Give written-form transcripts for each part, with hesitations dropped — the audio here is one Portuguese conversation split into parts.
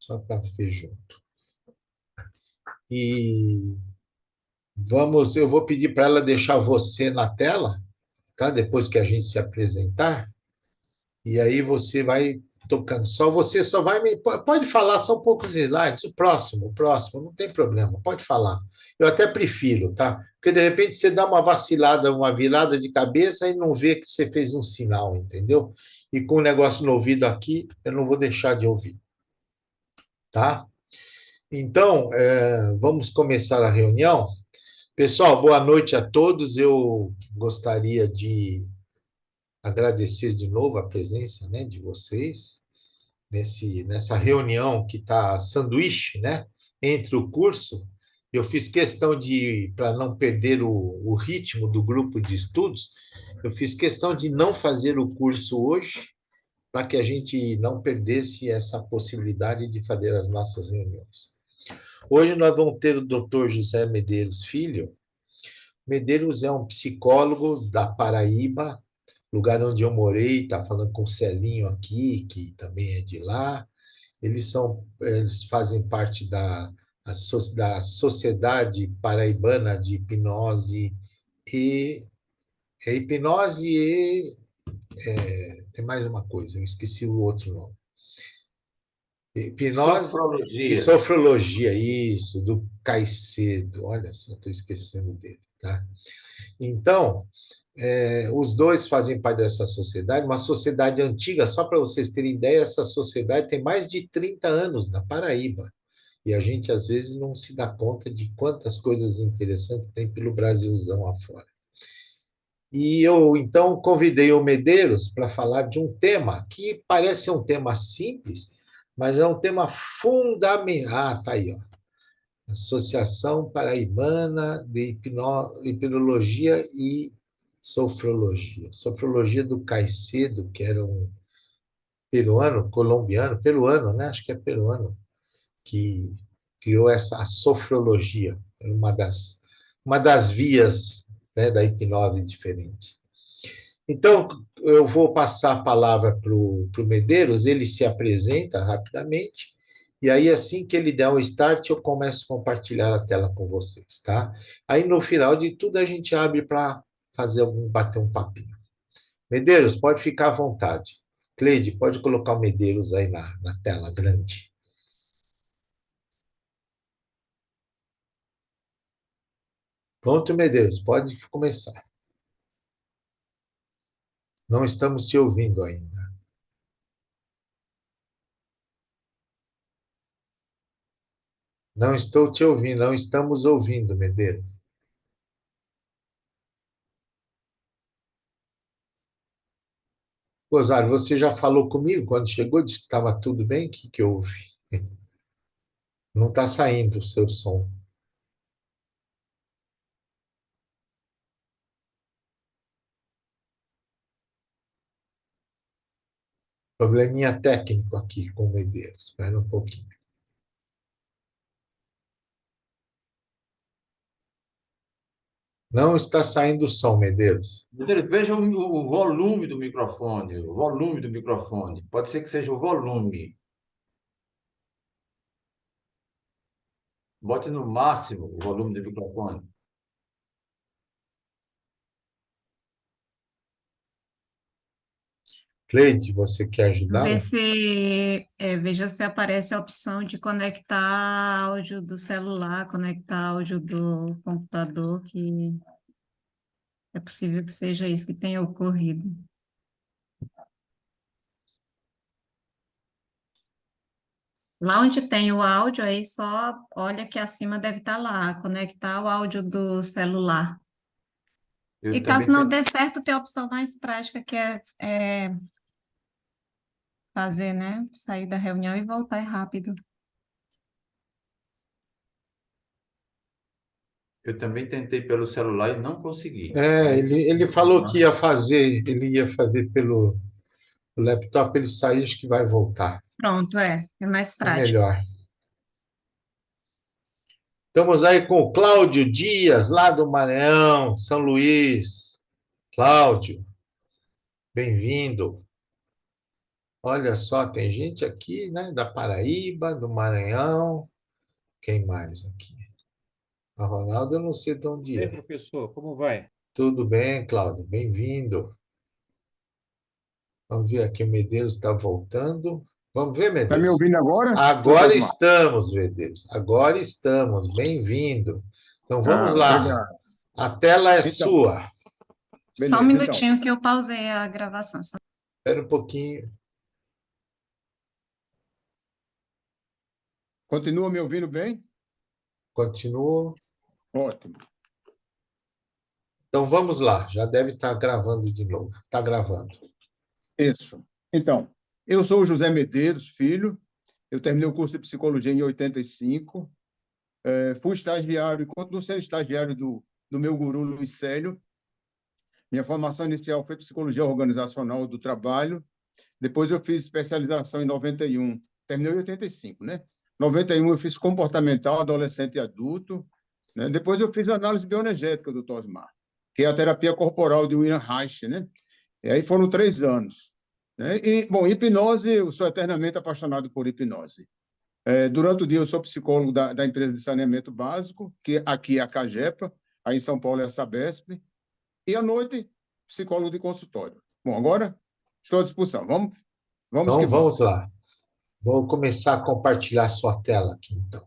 Só para ver junto. E vamos, eu vou pedir para ela deixar você na tela, tá? Depois que a gente se apresentar, e aí você vai tocando. Só você só vai me pode falar, são poucos slides. O próximo, não tem problema, pode falar. Eu até prefiro, tá? Porque de repente você dá uma vacilada, uma virada de cabeça e não vê que você fez um sinal, entendeu? E com o negócio no ouvido aqui, eu não vou deixar de ouvir, tá? Então, vamos começar a reunião. Pessoal, boa noite a todos. Eu gostaria de agradecer de novo a presença, né, de vocês nessa reunião que está sanduíche, né, entre o curso. Eu fiz questão de, para não perder o ritmo do grupo de estudos, eu fiz questão de não fazer o curso hoje, para que a gente não perdesse essa possibilidade de fazer as nossas reuniões. Hoje nós vamos ter o Dr. José Medeiros Filho. Medeiros é um psicólogo da Paraíba, lugar onde eu morei, está falando com o Celinho aqui, que também é de lá. Eles fazem parte da Sociedade Paraibana de Hipnose e hipnose e tem mais uma coisa, eu esqueci o outro nome. Hipnose e Sofrologia. sofrologia, isso, do Caicedo. Olha só, estou esquecendo dele, tá? Então, os dois fazem parte dessa sociedade, uma sociedade antiga, só para vocês terem ideia, essa sociedade tem mais de 30 anos na Paraíba. E a gente, às vezes, não se dá conta de quantas coisas interessantes tem pelo Brasilzão afora. E eu, então, convidei o Medeiros para falar de um tema que parece um tema simples, mas é um tema fundamental. Ah, tá aí, ó. Associação Paraibana de Hipnologia e Sofrologia. Sofrologia do Caicedo, que era um peruano, colombiano, peruano, né? Acho que é peruano, que criou a sofrologia, uma das vias, né, da hipnose diferente. Então, eu vou passar a palavra para o Medeiros, ele se apresenta rapidamente, e aí, assim que ele der o start, eu começo a compartilhar a tela com vocês, tá? Aí, no final de tudo, a gente abre para bater um papinho. Medeiros, pode ficar à vontade. Cleide, pode colocar o Medeiros aí na tela grande. Pronto, Medeiros, pode começar. Não estamos te ouvindo ainda. Não estou te ouvindo, não estamos ouvindo, Medeiros. Rosário, você já falou comigo quando chegou, disse que estava tudo bem? O que houve? Não está saindo o seu som. Probleminha técnico aqui com o Medeiros. Espera um pouquinho. Não está saindo o som, Medeiros. Veja o volume do microfone, o volume do microfone. Pode ser que seja o volume. Bote no máximo o volume do microfone. Cleide, você quer Ver ajudá-la? se, veja se aparece a opção de conectar áudio do celular, conectar áudio do computador, que é possível que seja isso que tenha ocorrido. Lá onde tem o áudio, aí só olha que acima deve estar lá, conectar o áudio do celular. Eu E caso também não tenho. dê certo, tem a opção mais prática, que é fazer, né? Sair da reunião e voltar rápido. Eu também tentei pelo celular e não consegui. Aí, Ele falou que ele ia fazer pelo laptop, ele saiu, acho que vai voltar. Pronto, é mais É prático. melhor. Estamos aí com o Cláudio Dias, lá do Maranhão, São Luís. Cláudio, bem-vindo. Olha só, tem gente aqui, né, da Paraíba, do Maranhão. Quem mais aqui? A Ronaldo, eu não sei de onde Ei, é. professor, como vai? Tudo bem, Cláudio? Bem-vindo. Vamos ver aqui, o Medeiros está voltando. Vamos ver, Está me Medeiros? ouvindo agora, doutor Agora Osmar? estamos, Medeiros. Agora estamos. Bem-vindo. Então vamos lá. Obrigado. A tela é Então, sua. Só um beleza. Então, minutinho que eu pausei a gravação. Espera um pouquinho. continua me ouvindo bem? Continuo. Ótimo. Então vamos lá. Já deve estar gravando de novo. Está gravando. Isso. Então, eu sou o José Medeiros, filho. Eu terminei o curso de psicologia em 85. Fui estagiário e continuo sendo estagiário do meu guru, Luiz Célio. Minha formação inicial foi psicologia organizacional do trabalho. Depois eu fiz especialização em 91. Terminei em 85, né? 91 eu fiz comportamental, adolescente e adulto. Né? Depois eu fiz análise bioenergética do Tosmar, que é a terapia corporal de William Reich, né? E aí foram 3 anos. Né? E, bom, hipnose, eu sou eternamente apaixonado por hipnose. Durante o dia eu sou psicólogo da empresa de saneamento básico, que aqui é a Cagepa, aí em São Paulo é a Sabesp, e à noite, psicólogo de consultório. Bom, agora estou à disposição. Vamos que Então vamos. vamos lá. Vou começar a compartilhar sua tela aqui, então.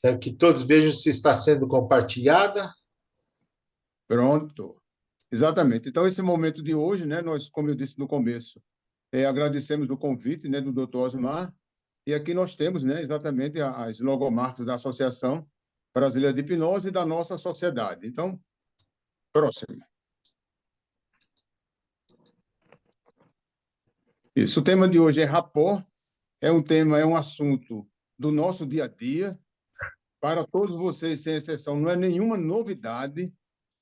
Quero que todos vejam se está sendo compartilhada. Pronto. Exatamente. Então, esse momento de hoje, né, nós, como eu disse no começo, agradecemos o convite, né, do Dr. Osmar, e aqui nós temos, né, exatamente as logomarcas da Associação Brasileira de Hipnose e da nossa sociedade. Então, próximo. Isso, o tema de hoje é rapport, é um assunto do nosso dia a dia, para todos vocês, sem exceção, não é nenhuma novidade,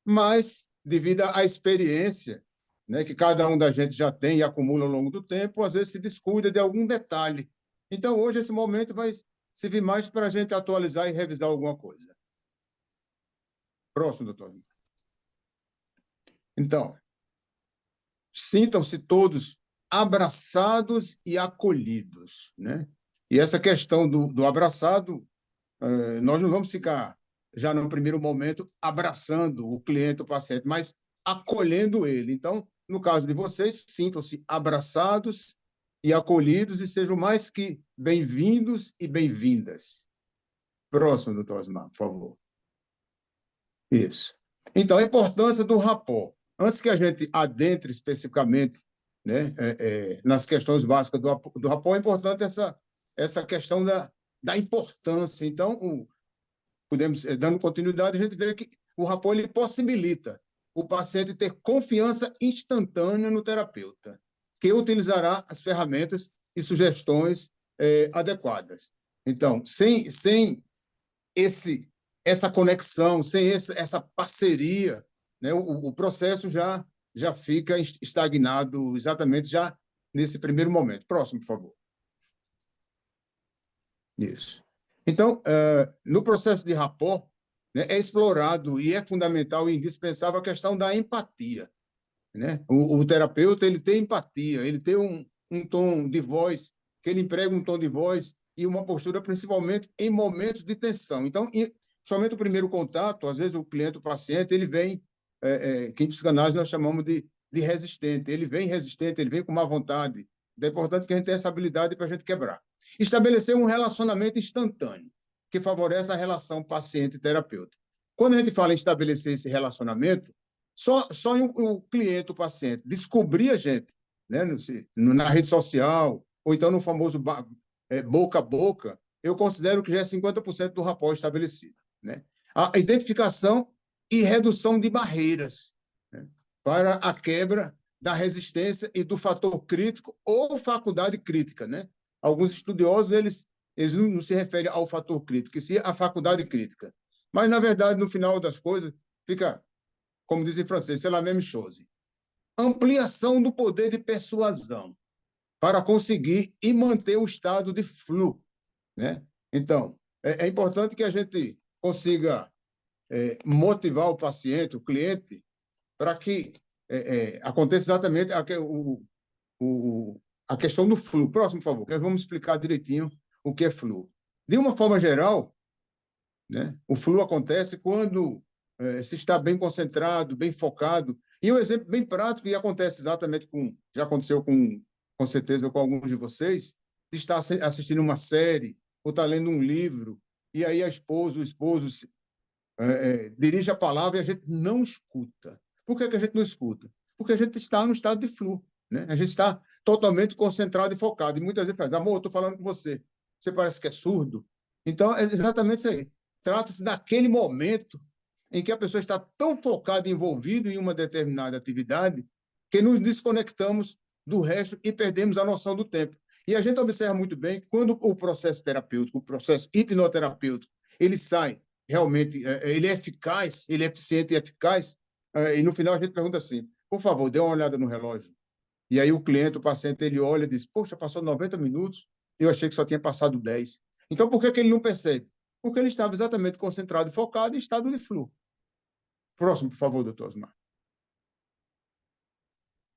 mas devido à experiência, né, que cada um da gente já tem e acumula ao longo do tempo, às vezes se descuida de algum detalhe. Então, hoje, esse momento vai servir mais para a gente atualizar e revisar alguma coisa. Próximo, doutor. Então, sintam-se todos abraçados e acolhidos, né? E essa questão do abraçado, nós não vamos ficar, já no primeiro momento, abraçando o cliente, o paciente, mas acolhendo ele. Então, no caso de vocês, sintam-se abraçados e acolhidos e sejam mais que bem-vindos e bem-vindas. Próximo, doutor Osmar, por favor. Isso. Então, a importância do rapport. Antes que a gente adentre especificamente, né, nas questões básicas do rapport, é importante essa questão da importância. Então, podemos, dando continuidade, a gente vê que o rapport ele possibilita o paciente ter confiança instantânea no terapeuta, que utilizará as ferramentas e sugestões adequadas. Então, sem essa conexão, sem essa parceria, né, o processo já fica estagnado exatamente já nesse primeiro momento. Próximo, por favor. Isso. Então, no processo de rapport, né, é explorado e é fundamental e indispensável a questão da empatia. Né? O terapeuta ele tem empatia, ele tem um tom de voz, que ele emprega um tom de voz e uma postura, principalmente em momentos de tensão. Então, somente o primeiro contato, às vezes o cliente, o paciente, ele vem, que em psicanálise nós chamamos de resistente. Ele vem resistente, ele vem com má vontade. É importante que a gente tenha essa habilidade para a gente quebrar. Estabelecer um relacionamento instantâneo, que favorece a relação paciente-terapeuta. Quando a gente fala em estabelecer esse relacionamento, só o cliente, o paciente, descobrir a gente, né, na rede social, ou então no famoso boca a boca, eu considero que já é 50% do rapport estabelecido. Né? A identificação e redução de barreiras, né, para a quebra da resistência e do fator crítico ou faculdade crítica. Né? Alguns estudiosos, eles não se referem ao fator crítico, e sim à faculdade crítica. Mas, na verdade, no final das coisas, fica, como diz em francês, c'est la même chose. Ampliação do poder de persuasão para conseguir e manter o estado de fluxo. Né? Então, é importante que a gente consiga motivar o paciente, o cliente, para que acontece exatamente a questão do flu. Próximo, por favor, que vamos explicar direitinho o que é flu. De uma forma geral, né, o flu acontece quando se está bem concentrado, bem focado. E um exemplo bem prático, e acontece exatamente já aconteceu com certeza com alguns de vocês, de estar assistindo uma série, ou está lendo um livro, e aí a esposa, o esposo dirige a palavra e a gente não escuta. Por que a gente não escuta? Porque a gente está no estado de flu, né? A gente está totalmente concentrado e focado. E muitas vezes faz, amor, eu estou falando com você. Você parece que é surdo. Então, é exatamente isso aí. Trata-se daquele momento em que a pessoa está tão focada e envolvida em uma determinada atividade que nos desconectamos do resto e perdemos a noção do tempo. E a gente observa muito bem que quando o processo terapêutico, o processo hipnoterapêutico, ele sai realmente, ele é eficaz, ele é eficiente e eficaz, e no final a gente pergunta assim, por favor, dê uma olhada no relógio. E aí o cliente, o paciente, ele olha e diz, poxa, passou 90 minutos, eu achei que só tinha passado 10. Então, por que ele não percebe? Porque ele estava exatamente concentrado e focado em estado de flu. Próximo, por favor, doutor Osmar.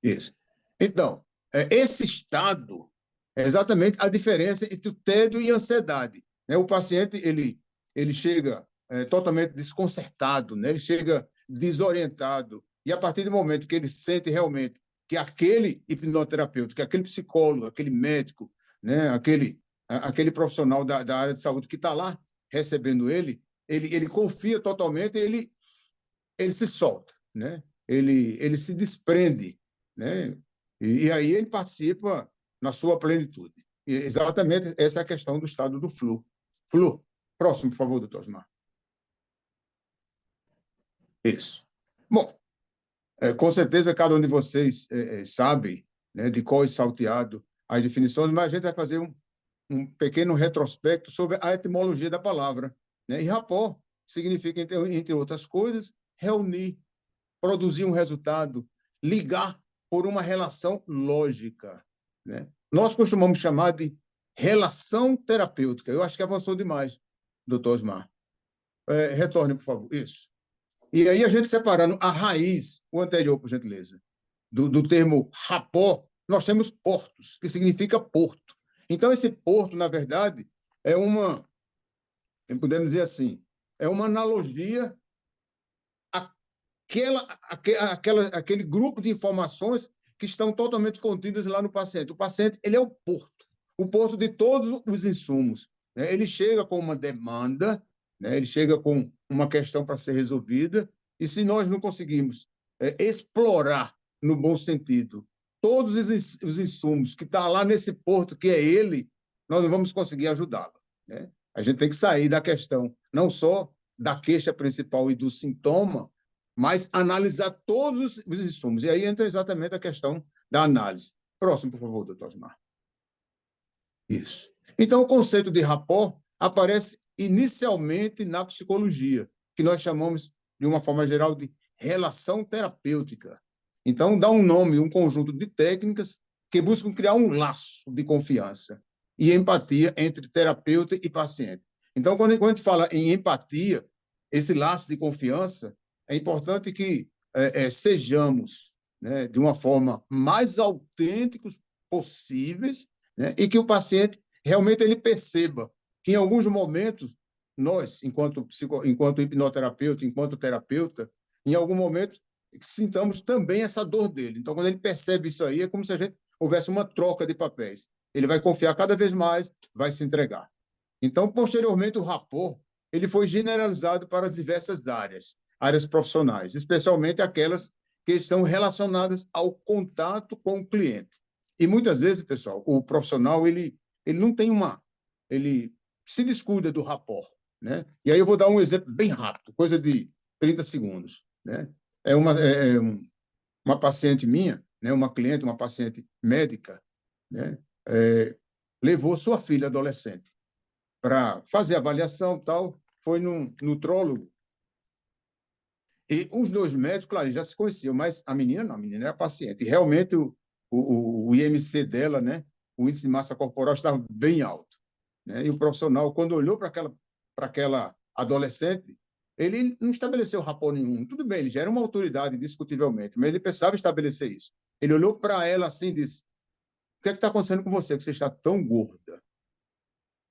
Isso. Então, esse estado é exatamente a diferença entre o tédio e a ansiedade. O paciente, ele chega totalmente desconcertado, né? Ele chega desorientado. E a partir do momento que ele sente realmente que aquele hipnoterapeuta, que aquele psicólogo, aquele médico, né? aquele profissional da área de saúde que está lá recebendo ele confia totalmente, ele se solta, né? Ele se desprende, né? E aí ele participa na sua plenitude. E exatamente essa é a questão do estado do flu. Flu. Próximo, por favor, doutor Osmar. Isso. Bom, com certeza cada um de vocês sabe, né, de cor e salteado as definições, mas a gente vai fazer um pequeno retrospecto sobre a etimologia da palavra, né? E rapport significa, entre outras coisas, reunir, produzir um resultado, ligar por uma relação lógica, né? Nós costumamos chamar de relação terapêutica. Eu acho que avançou demais, doutor Osmar. Retorne, por favor. Isso. E aí a gente separando a raiz, o anterior, por gentileza, do termo rapport, nós temos portos, que significa porto. Então, esse porto, na verdade, podemos dizer assim, é uma analogia aquele grupo de informações que estão totalmente contidas lá no paciente. O paciente, ele é o porto de todos os insumos, né? Ele chega com uma demanda, né? Ele chega com uma questão para ser resolvida, e se nós não conseguimos explorar, no bom sentido, todos os insumos que estão lá nesse porto, que é ele, nós não vamos conseguir ajudá-lo, né? A gente tem que sair da questão, não só da queixa principal e do sintoma, mas analisar todos os insumos. E aí entra exatamente a questão da análise. Próximo, por favor, doutor Osmar. Isso. Então, o conceito de rapport aparece inicialmente na psicologia, que nós chamamos, de uma forma geral, de relação terapêutica. Então, dá um nome, um conjunto de técnicas que buscam criar um laço de confiança e empatia entre terapeuta e paciente. Então, quando a gente fala em empatia, esse laço de confiança, é importante que sejamos, né, de uma forma mais autênticos possíveis, né, e que o paciente realmente ele perceba que, em alguns momentos, nós, enquanto hipnoterapeuta, enquanto terapeuta, em algum momento, sintamos também essa dor dele. Então, quando ele percebe isso aí, é como se a gente houvesse uma troca de papéis. Ele vai confiar cada vez mais, vai se entregar. Então, posteriormente, o rapport ele foi generalizado para as diversas áreas profissionais, especialmente aquelas que estão relacionadas ao contato com o cliente. E muitas vezes, pessoal, o profissional ele não tem ele se descuida do rapport, né? E aí eu vou dar um exemplo bem rápido, coisa de 30 segundos, né? Uma paciente minha, né? Uma cliente, uma paciente médica, né? Levou sua filha adolescente para fazer avaliação tal, foi num nutrólogo. E os dois médicos, claro, já se conheciam, mas a menina não, a menina era paciente. E realmente o IMC dela, né, o índice de massa corporal estava bem alto, né? E o profissional, quando olhou para aquela adolescente, ele não estabeleceu rapport nenhum. Tudo bem, ele já era uma autoridade, indiscutivelmente, mas ele precisava estabelecer isso. Ele olhou para ela assim e disse: o que é que está acontecendo com você, que você está tão gorda?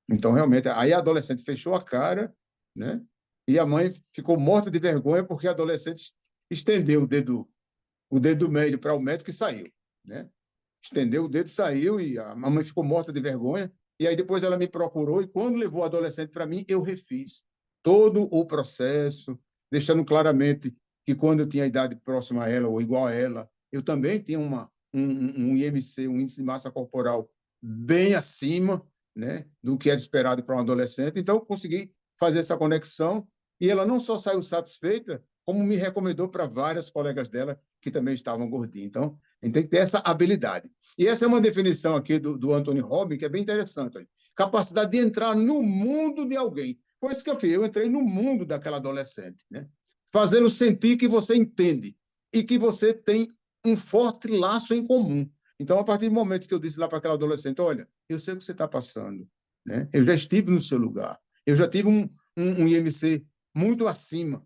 Então, realmente, aí a adolescente fechou a cara, né? E a mãe ficou morta de vergonha porque a adolescente estendeu o dedo médio para o médico e saiu, né? Estendeu o dedo, saiu e a mãe ficou morta de vergonha. E aí depois ela me procurou e quando levou o adolescente para mim, eu refiz todo o processo, deixando claramente que quando eu tinha idade próxima a ela ou igual a ela, eu também tinha um IMC, um índice de massa corporal bem acima, né, do que era esperado para um adolescente. Então, eu consegui fazer essa conexão e ela não só saiu satisfeita, como me recomendou para várias colegas dela que também estavam gordinhas. Então, a gente tem que ter essa habilidade. E essa é uma definição aqui do Anthony Robbins, que é bem interessante. Capacidade de entrar no mundo de alguém. Foi isso que eu fiz. Eu entrei no mundo daquela adolescente, né? Fazendo sentir que você entende e que você tem um forte laço em comum. Então, a partir do momento que eu disse lá para aquela adolescente: olha, eu sei o que você está passando, né? Eu já estive no seu lugar. Eu já tive um IMC muito acima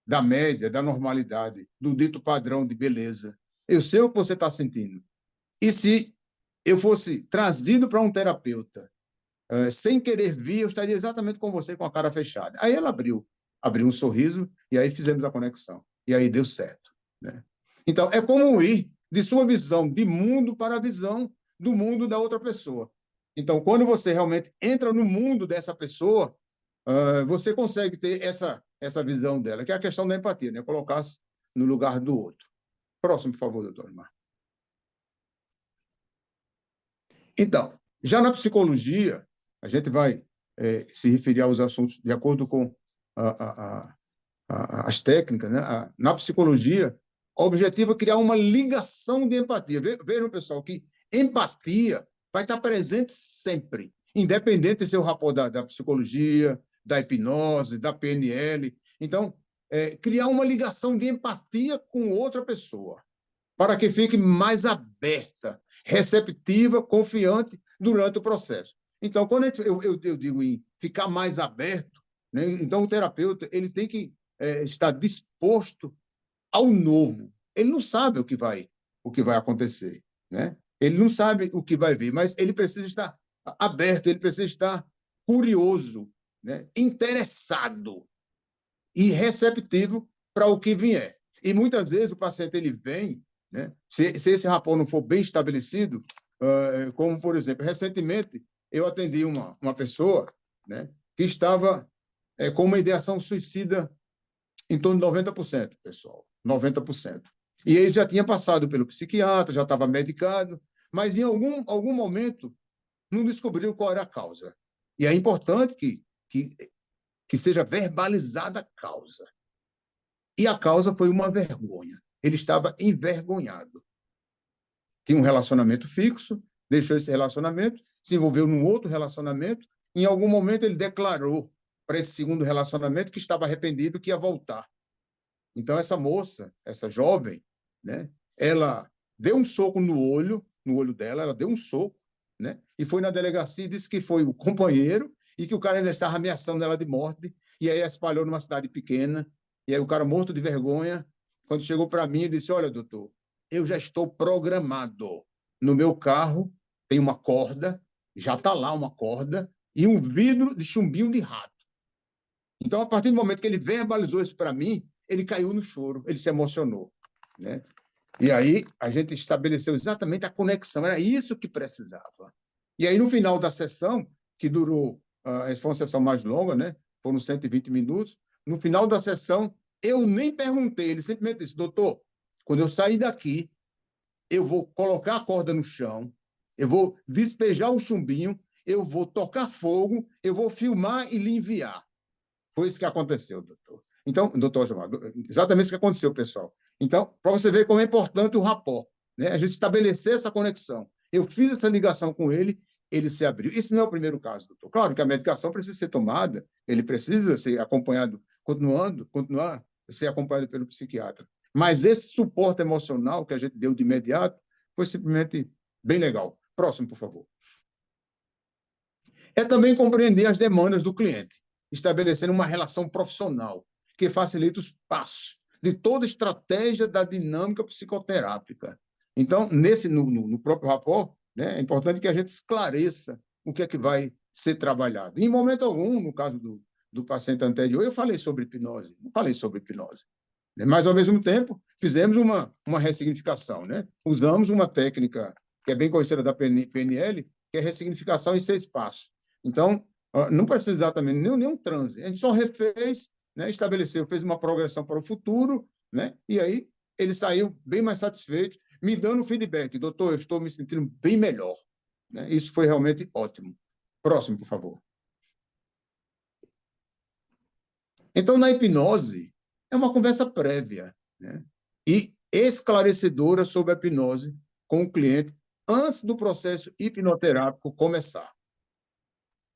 da média, da normalidade, do dito padrão de beleza. Eu sei o que você está sentindo. E se eu fosse trazido para um terapeuta, sem querer vir, eu estaria exatamente com você, com a cara fechada. Aí ela abriu um sorriso, e aí fizemos a conexão. E aí deu certo, né? Então, é como ir de sua visão de mundo para a visão do mundo da outra pessoa. Então, quando você realmente entra no mundo dessa pessoa, você consegue ter essa visão dela, que é a questão da empatia, né? Colocar-se no lugar do outro. Próximo, por favor, doutor Mar. Então, já na psicologia, a gente vai se referir aos assuntos de acordo com as técnicas, né? Na psicologia, o objetivo é criar uma ligação de empatia. Vejam, pessoal, que empatia vai estar presente sempre, independente de ser o rapport da psicologia, da hipnose, da PNL. Então, criar uma ligação de empatia com outra pessoa, para que fique mais aberta, receptiva, confiante durante o processo. Então, quando eu digo em ficar mais aberto, né, então o terapeuta ele tem que estar disposto ao novo. Ele não sabe o que vai acontecer, né? Ele não sabe o que vai vir, mas ele precisa estar aberto, ele precisa estar curioso, né? Interessado e receptivo para o que vier. E muitas vezes o paciente ele vem, né? Se esse rapport não for bem estabelecido, como por exemplo, recentemente eu atendi uma pessoa, né, que estava com uma ideação suicida em torno de 90%, pessoal, 90%. E ele já tinha passado pelo psiquiatra, já estava medicado, mas em algum momento não descobriu qual era a causa. E é importante que seja verbalizada a causa. E a causa foi uma vergonha. Ele estava envergonhado. Tinha um relacionamento fixo, deixou esse relacionamento, se envolveu num outro relacionamento, em algum momento ele declarou para esse segundo relacionamento que estava arrependido, que ia voltar. Então, essa moça, essa jovem, né, ela deu um soco no olho dela, ela deu um soco, né, e foi na delegacia e disse que foi o companheiro e que o cara ainda estava ameaçando ela de morte, e aí espalhou numa cidade pequena, e aí o cara morto de vergonha, quando chegou para mim, ele disse: olha, doutor, eu já estou programado. No meu carro tem uma corda, já está lá uma corda, e um vidro de chumbinho de rato. Então, a partir do momento que ele verbalizou isso para mim, ele caiu no choro, ele se emocionou, né? E aí a gente estabeleceu exatamente a conexão, era isso que precisava. E aí, no final da sessão, que durou, foi uma sessão mais longa, né? Foram 120 minutos, no final da sessão, eu nem perguntei, ele simplesmente disse: doutor, quando eu sair daqui, eu vou colocar a corda no chão, eu vou despejar o chumbinho, eu vou tocar fogo, eu vou filmar e lhe enviar. Foi isso que aconteceu, doutor. Então, doutor Gilmar, exatamente isso que aconteceu, pessoal. Então, para você ver como é importante o rapport, né? A gente estabelecer essa conexão. Eu fiz essa ligação com ele, ele se abriu. Isso não é o primeiro caso, doutor. Claro que a medicação precisa ser tomada, ele precisa ser acompanhado, continuar a ser acompanhado pelo psiquiatra. Mas esse suporte emocional que a gente deu de imediato foi simplesmente bem legal. Próximo, por favor. É também compreender as demandas do cliente, estabelecendo uma relação profissional. que facilita os passos de toda estratégia da dinâmica psicoterápica. Então, no próprio rapport, né, é importante que a gente esclareça o que é que vai ser trabalhado. Em momento algum, no caso do paciente anterior, eu falei sobre hipnose, não falei sobre hipnose. Mas, ao mesmo tempo, fizemos uma ressignificação. Né? Usamos uma técnica que é bem conhecida da PNL, que é ressignificação em 6 passos. Então, não precisa exatamente nenhum transe. A gente só refez, né, estabeleceu, fez uma progressão para o futuro, né, e aí ele saiu bem mais satisfeito, me dando feedback. Doutor, eu estou me sentindo bem melhor. Né? Isso foi realmente ótimo. Próximo, por favor. Então, na hipnose, é uma conversa prévia, né, e esclarecedora sobre a hipnose com o cliente antes do processo hipnoterápico começar.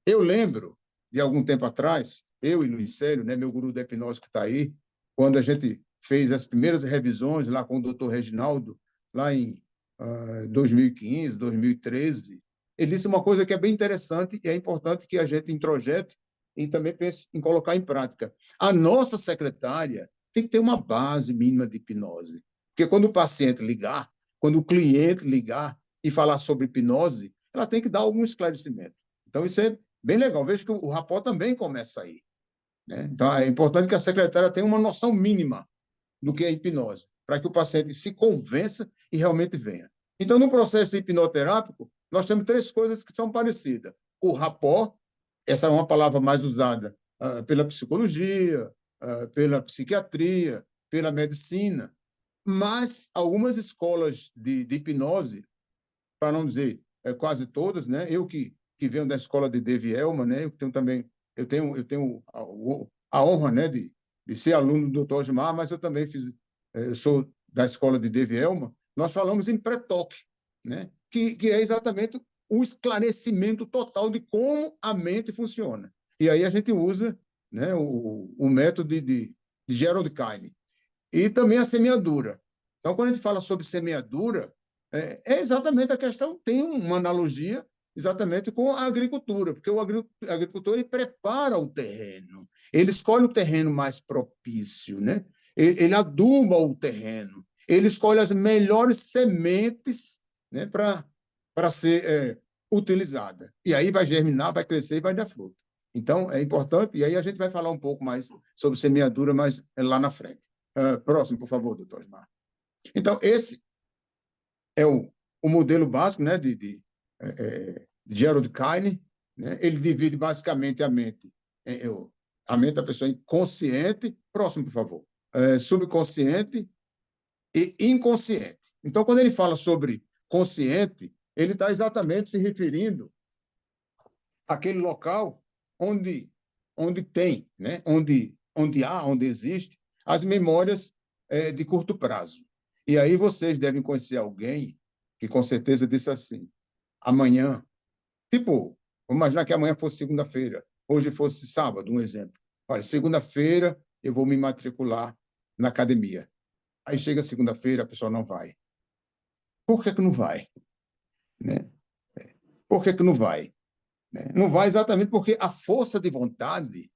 Eu lembro, de algum tempo atrás, eu e Luiz Célio, né, meu guru da hipnose que está aí, quando a gente fez as primeiras revisões lá com o doutor Reginaldo, lá em 2015, 2013, ele disse uma coisa que é bem interessante e é importante que a gente introjete e também pense em colocar em prática. A nossa secretária tem que ter uma base mínima de hipnose. Porque quando o paciente ligar, quando o cliente ligar e falar sobre hipnose, ela tem que dar algum esclarecimento. Então, isso é bem legal. Veja que o rapport também começa aí. Né? Então, é importante que a secretária tenha uma noção mínima do que é hipnose, para que o paciente se convença e realmente venha. Então, no processo hipnoterápico, nós temos 3 coisas que são parecidas. O rapport, essa é uma palavra mais usada pela psicologia, pela psiquiatria, pela medicina, mas algumas escolas de hipnose, para não dizer quase todas, né? Eu que venho da escola de Dave Elman, né? Eu tenho a honra, né, de ser aluno do Dr. Osmar, mas eu também sou da escola de Dave Elman. Nós falamos em pré-toque, né? Que é exatamente o esclarecimento total de como a mente funciona. E aí a gente usa, né, o método de Gerald Kine. E também a semeadura. Então, quando a gente fala sobre semeadura, é exatamente a questão, tem uma analogia exatamente com a agricultura, porque o agricultor ele prepara o terreno, ele escolhe o terreno mais propício, né? Ele aduba o terreno, ele escolhe as melhores sementes, né, para ser utilizada. E aí vai germinar, vai crescer e vai dar fruto. Então, é importante, e aí a gente vai falar um pouco mais sobre semeadura, mas lá na frente. Próximo, por favor, doutor Osmar. Então, esse é o modelo básico, né, de Gerald Kine. Né? Ele divide basicamente a mente da pessoa em consciente, próximo, por favor, subconsciente e inconsciente. Então, quando ele fala sobre consciente, ele está exatamente se referindo àquele local onde tem, né, onde existe as memórias de curto prazo. E aí vocês devem conhecer alguém que com certeza disse assim, amanhã, tipo, vamos imaginar que amanhã fosse segunda-feira, hoje fosse sábado, um exemplo. Olha, segunda-feira eu vou me matricular na academia. Aí chega segunda-feira, a pessoa não vai. Por que não vai? Né? Por que não vai? Né? Não vai exatamente porque a força de vontade,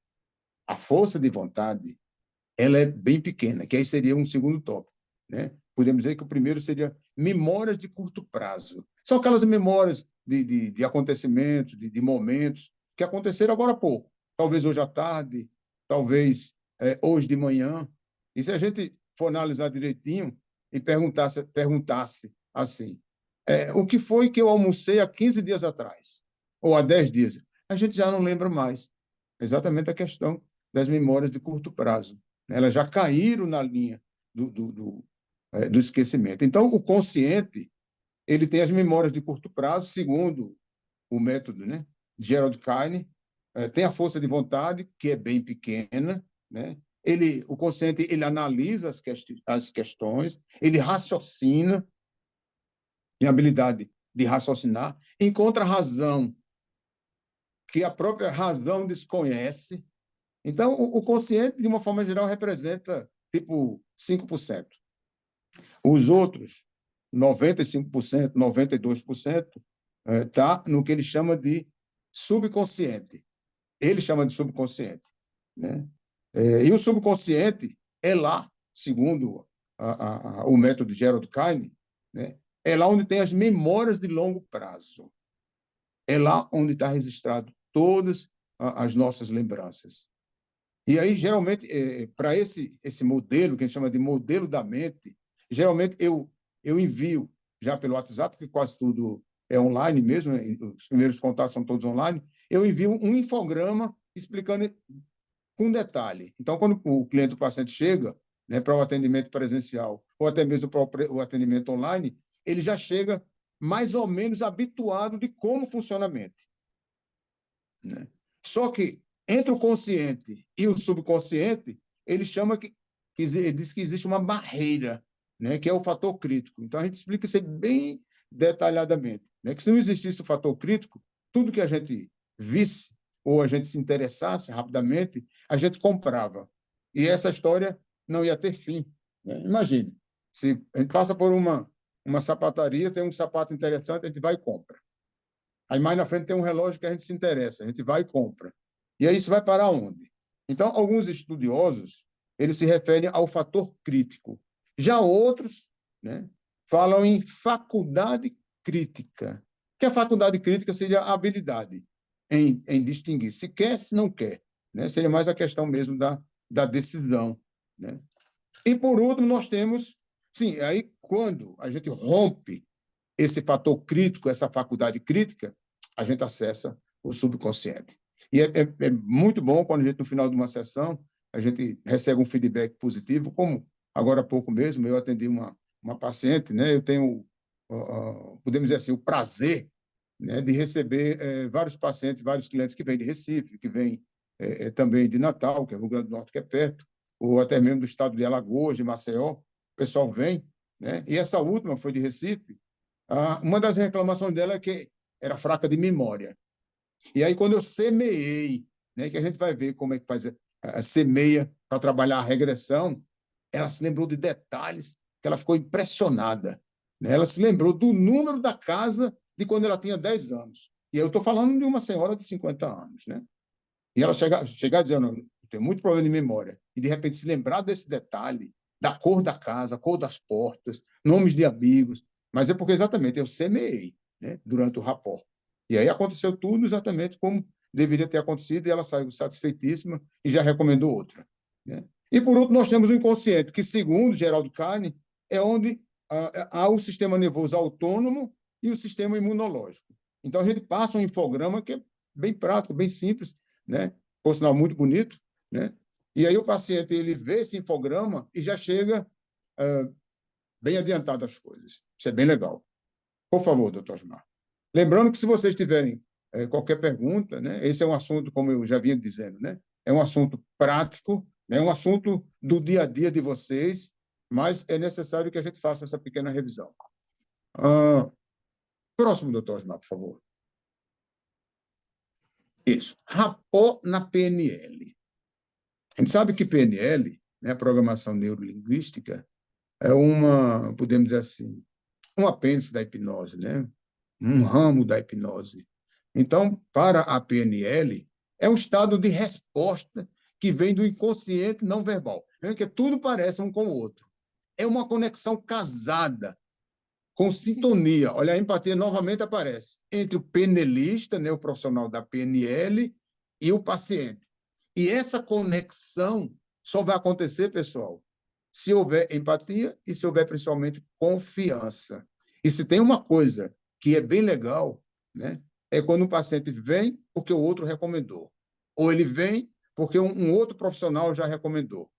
ela é bem pequena, que aí seria um segundo tópico. Né? Podemos dizer que o primeiro seria memórias de curto prazo. São aquelas memórias de acontecimentos, de momentos que aconteceram agora há pouco. Talvez hoje à tarde, talvez hoje de manhã. E se a gente for analisar direitinho e perguntasse assim, o que foi que eu almocei há 15 dias atrás? Ou há 10 dias? A gente já não lembra mais. Exatamente a questão das memórias de curto prazo. Elas já caíram na linha do esquecimento. Então, o consciente ele tem as memórias de curto prazo, segundo o método, né, Gerald Kine, tem a força de vontade, que é bem pequena, né? O consciente ele analisa as questões, ele raciocina, tem a habilidade de raciocinar, encontra a razão que a própria razão desconhece. Então, o consciente, de uma forma geral, representa, tipo, 5%. Os outros, 95%, 92%, está no que ele chama de subconsciente. Ele chama de subconsciente. Né? E o subconsciente é lá, segundo o método de Gerald Keine, né? É lá onde tem as memórias de longo prazo. É lá onde está registrado todas as nossas lembranças. E aí, geralmente, para esse modelo, que a gente chama de modelo da mente, geralmente eu envio já pelo WhatsApp, porque quase tudo é online mesmo, né? Os primeiros contatos são todos online, eu envio um infograma explicando com detalhe. Então, quando o cliente, o paciente chega, né, para o atendimento presencial ou até mesmo para o atendimento online, ele já chega mais ou menos habituado de como funciona a mente, né? Só que entre o consciente e o subconsciente, ele chama ele diz que existe uma barreira, né, que é o fator crítico. Então a gente explica isso bem detalhadamente, né, que se não existisse o fator crítico, tudo que a gente visse ou a gente se interessasse rapidamente, a gente comprava. E essa história não ia ter fim, né? Imagine, se a gente passa por uma sapataria, tem um sapato interessante, a gente vai e compra. Aí mais na frente tem um relógio que a gente se interessa, a gente vai e compra. E aí isso vai para onde? Então, alguns estudiosos, eles se referem ao fator crítico. Já outros, né, falam em faculdade crítica, que a faculdade crítica seria a habilidade em distinguir se quer, se não quer, né? Seria mais a questão mesmo da decisão, né? E, por último, nós temos, sim, aí quando a gente rompe esse fator crítico, essa faculdade crítica, a gente acessa o subconsciente. E é muito bom quando a gente, no final de uma sessão, a gente recebe um feedback positivo, como agora há pouco mesmo, eu atendi uma paciente, né? Eu tenho, podemos dizer assim, o prazer, né, de receber vários pacientes, vários clientes que vêm de Recife, que vêm também de Natal, que é o Rio Grande do Norte, que é perto, ou até mesmo do estado de Alagoas, de Maceió, o pessoal vem, né? E essa última foi de Recife. Uma das reclamações dela é que era fraca de memória. E aí, quando eu semeei, né, que a gente vai ver como é que faz a semeia para trabalhar a regressão, ela se lembrou de detalhes que ela ficou impressionada, né? Ela se lembrou do número da casa de quando ela tinha 10 anos. E eu estou falando de uma senhora de 50 anos, né? E ela chegar dizendo, eu tenho muito problema de memória, e de repente se lembrar desse detalhe, da cor da casa, cor das portas, nomes de amigos, mas é porque exatamente eu semeei, né, durante o rapport. E aí aconteceu tudo exatamente como deveria ter acontecido, e ela saiu satisfeitíssima e já recomendou outra, né? E, por último, nós temos o inconsciente, que, segundo Geraldo Carne, é onde há o sistema nervoso autônomo e o sistema imunológico. Então, a gente passa um infograma que é bem prático, bem simples, né? Por sinal, muito bonito, né? E aí o paciente ele vê esse infograma e já chega bem adiantado às coisas. Isso é bem legal. Por favor, doutor Osmar. Lembrando que se vocês tiverem qualquer pergunta, né? Esse é um assunto, como eu já vinha dizendo, né? É um assunto prático, é um assunto do dia a dia de vocês, mas é necessário que a gente faça essa pequena revisão. Próximo, doutor Osmar, por favor. Isso. Rapport na PNL. A gente sabe que PNL, né, programação neurolinguística, é podemos dizer assim, um apêndice da hipnose, né? Um ramo da hipnose. Então, para a PNL, é um estado de resposta que vem do inconsciente não verbal, que tudo parece um com o outro. É uma conexão casada, com sintonia. Olha, a empatia novamente aparece entre o PNLista, né, o profissional da PNL, e o paciente. E essa conexão só vai acontecer, pessoal, se houver empatia e se houver principalmente confiança. E se tem uma coisa que é bem legal, né, é quando um paciente vem porque o outro recomendou, ou ele vem porque um outro profissional já recomendou,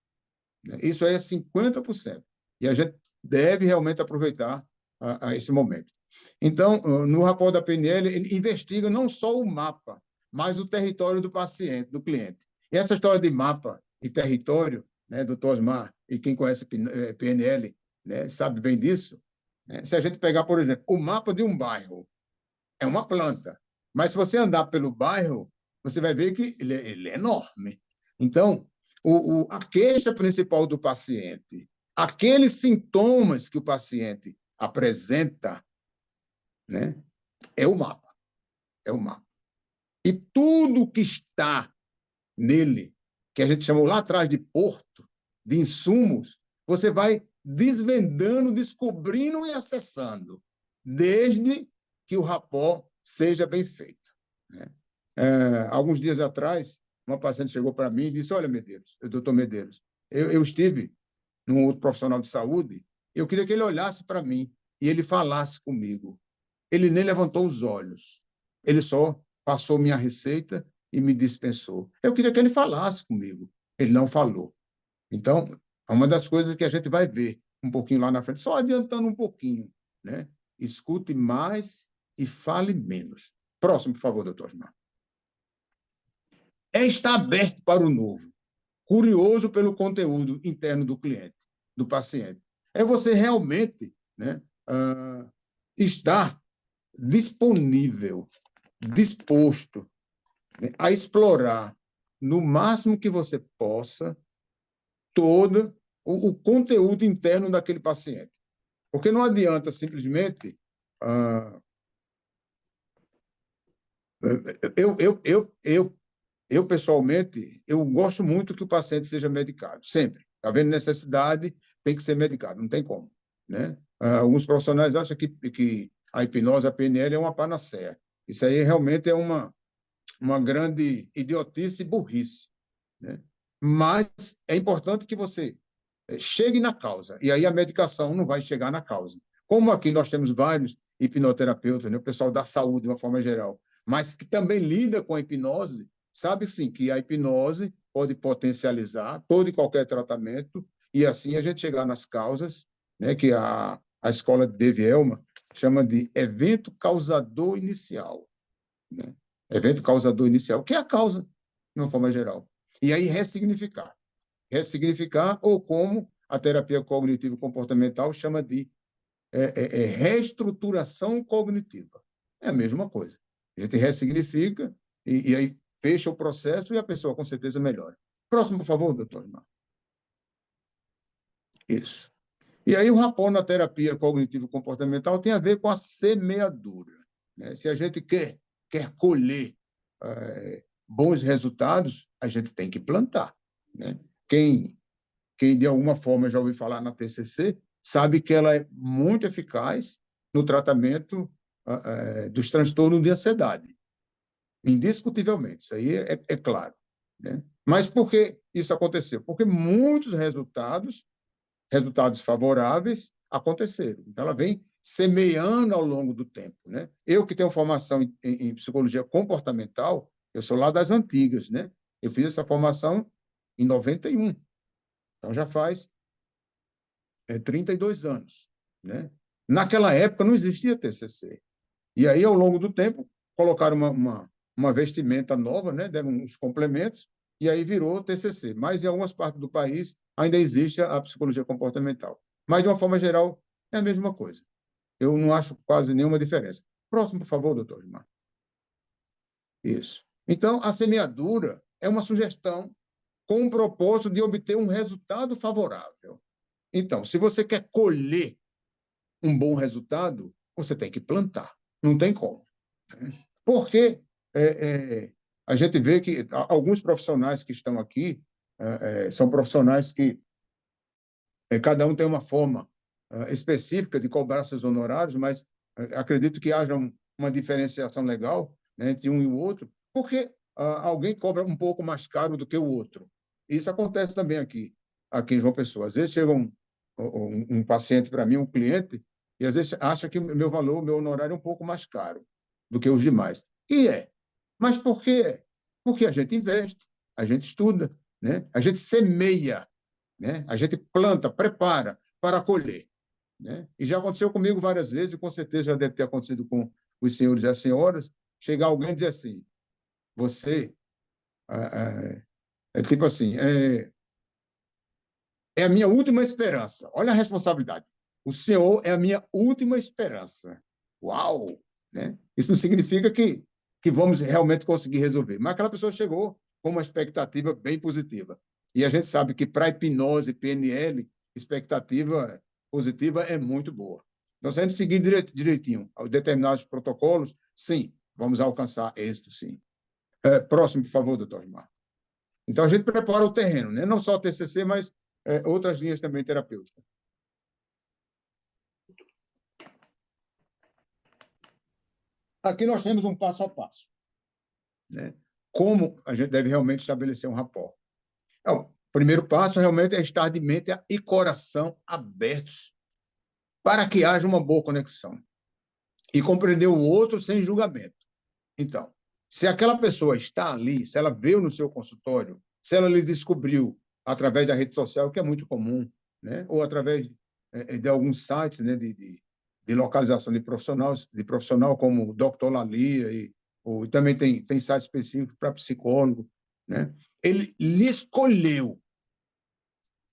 né? Isso aí é 50%. E a gente deve realmente aproveitar esse momento. Então, no rapport da PNL, ele investiga não só o mapa, mas o território do paciente, do cliente. E essa história de mapa e território, né, doutor Osmar, e quem conhece PNL, né, sabe bem disso, né? Se a gente pegar, por exemplo, o mapa de um bairro, é uma planta, mas se você andar pelo bairro, você vai ver que ele é enorme. Então, a queixa principal do paciente, aqueles sintomas que o paciente apresenta, né, é o mapa. É o mapa. E tudo que está nele que a gente chamou lá atrás de porto, de insumos, você vai desvendando, descobrindo e acessando, desde que o rapport seja bem feito, né? Alguns dias atrás, uma paciente chegou para mim e disse: olha, Medeiros, doutor Medeiros, eu estive num outro profissional de saúde, eu queria que ele olhasse para mim e ele falasse comigo. Ele nem levantou os olhos, ele só passou minha receita e me dispensou. Eu queria que ele falasse comigo, ele não falou. Então, é uma das coisas que a gente vai ver um pouquinho lá na frente, só adiantando um pouquinho, né? Escute mais e fale menos. Próximo, por favor, doutor Osmar. É estar aberto para o novo, curioso pelo conteúdo interno do cliente, do paciente. É você realmente, né, estar disponível, disposto, né, a explorar no máximo que você possa todo o conteúdo interno daquele paciente. Porque não adianta simplesmente eu pessoalmente, eu gosto muito que o paciente seja medicado, sempre. Havendo necessidade, tem que ser medicado, não tem como, né? Alguns profissionais acham que a hipnose, a PNL, é uma panaceia. Isso aí realmente é uma grande idiotice e burrice, né? Mas é importante que você chegue na causa, e aí a medicação não vai chegar na causa. Como aqui nós temos vários hipnoterapeutas, né, o pessoal da saúde de uma forma geral, mas que também lida com a hipnose, sabe sim que a hipnose pode potencializar todo e qualquer tratamento, e assim a gente chegar nas causas, né, que a escola de Dave Elman chama de evento causador inicial, né? Evento causador inicial, que é a causa, de uma forma geral. E aí ressignificar. Ressignificar, ou como a terapia cognitivo-comportamental chama de reestruturação cognitiva. É a mesma coisa. A gente ressignifica e aí fecha o processo e a pessoa, com certeza, melhora. Próximo, por favor, doutor Osmar. Isso. E aí o rapport na terapia cognitivo-comportamental tem a ver com a semeadura, né? Se a gente quer colher bons resultados, a gente tem que plantar, né? Quem de alguma forma já ouviu falar na TCC, sabe que ela é muito eficaz no tratamento dos transtornos de ansiedade. Indiscutivelmente, isso aí é claro, né? Mas por que isso aconteceu? Porque muitos resultados favoráveis aconteceram. Então, ela vem semeando ao longo do tempo, né? Eu que tenho formação em psicologia comportamental, eu sou lá das antigas, né? Eu fiz essa formação em 91. Então, já faz 32 anos, né? Naquela época não existia TCC. E aí, ao longo do tempo, colocaram uma vestimenta nova, né? Deram uns complementos, e aí virou TCC. Mas em algumas partes do país ainda existe a psicologia comportamental. Mas, de uma forma geral, é a mesma coisa. Eu não acho quase nenhuma diferença. Próximo, por favor, doutor Gilmar. Isso. Então, a semeadura é uma sugestão com o propósito de obter um resultado favorável. Então, se você quer colher um bom resultado, você tem que plantar. Não tem como. Porque a gente vê que alguns profissionais que estão aqui são profissionais que cada um tem uma forma específica de cobrar seus honorários, mas acredito que haja uma diferenciação legal, né, entre um e o outro, porque alguém cobra um pouco mais caro do que o outro. Isso acontece também aqui em João Pessoa. Às vezes chega um paciente para mim, um cliente, e às vezes acha que o meu honorário é um pouco mais caro do que os demais. E é. Mas por quê? Porque a gente investe, a gente estuda, né? A gente semeia, né? A gente planta, prepara para colher, né? E já aconteceu comigo várias vezes, e com certeza já deve ter acontecido com os senhores e as senhoras, chegar alguém e dizer assim, você, tipo assim, é a minha última esperança. Olha a responsabilidade. O senhor é a minha última esperança. Uau! Né? Isso não significa que vamos realmente conseguir resolver. Mas aquela pessoa chegou com uma expectativa bem positiva. E a gente sabe que para hipnose, PNL, expectativa positiva é muito boa. Então, se a gente seguir direitinho determinados protocolos, sim, vamos alcançar êxito, sim. Próximo, por favor, doutor Osmar. Então, a gente prepara o terreno, né? Não só o TCC, mas outras linhas também terapêuticas. Aqui nós temos um passo a passo, né? Como a gente deve realmente estabelecer um rapport. Então, o primeiro passo realmente é estar de mente e coração abertos para que haja uma boa conexão e compreender o outro sem julgamento. Então, se aquela pessoa está ali, se ela veio no seu consultório, se ela lhe descobriu através da rede social, que é muito comum, né? Ou através de alguns sites, né? de localização de profissional como o Dr. Lalia, ou também tem site específico para psicólogo, né? Ele lhe escolheu.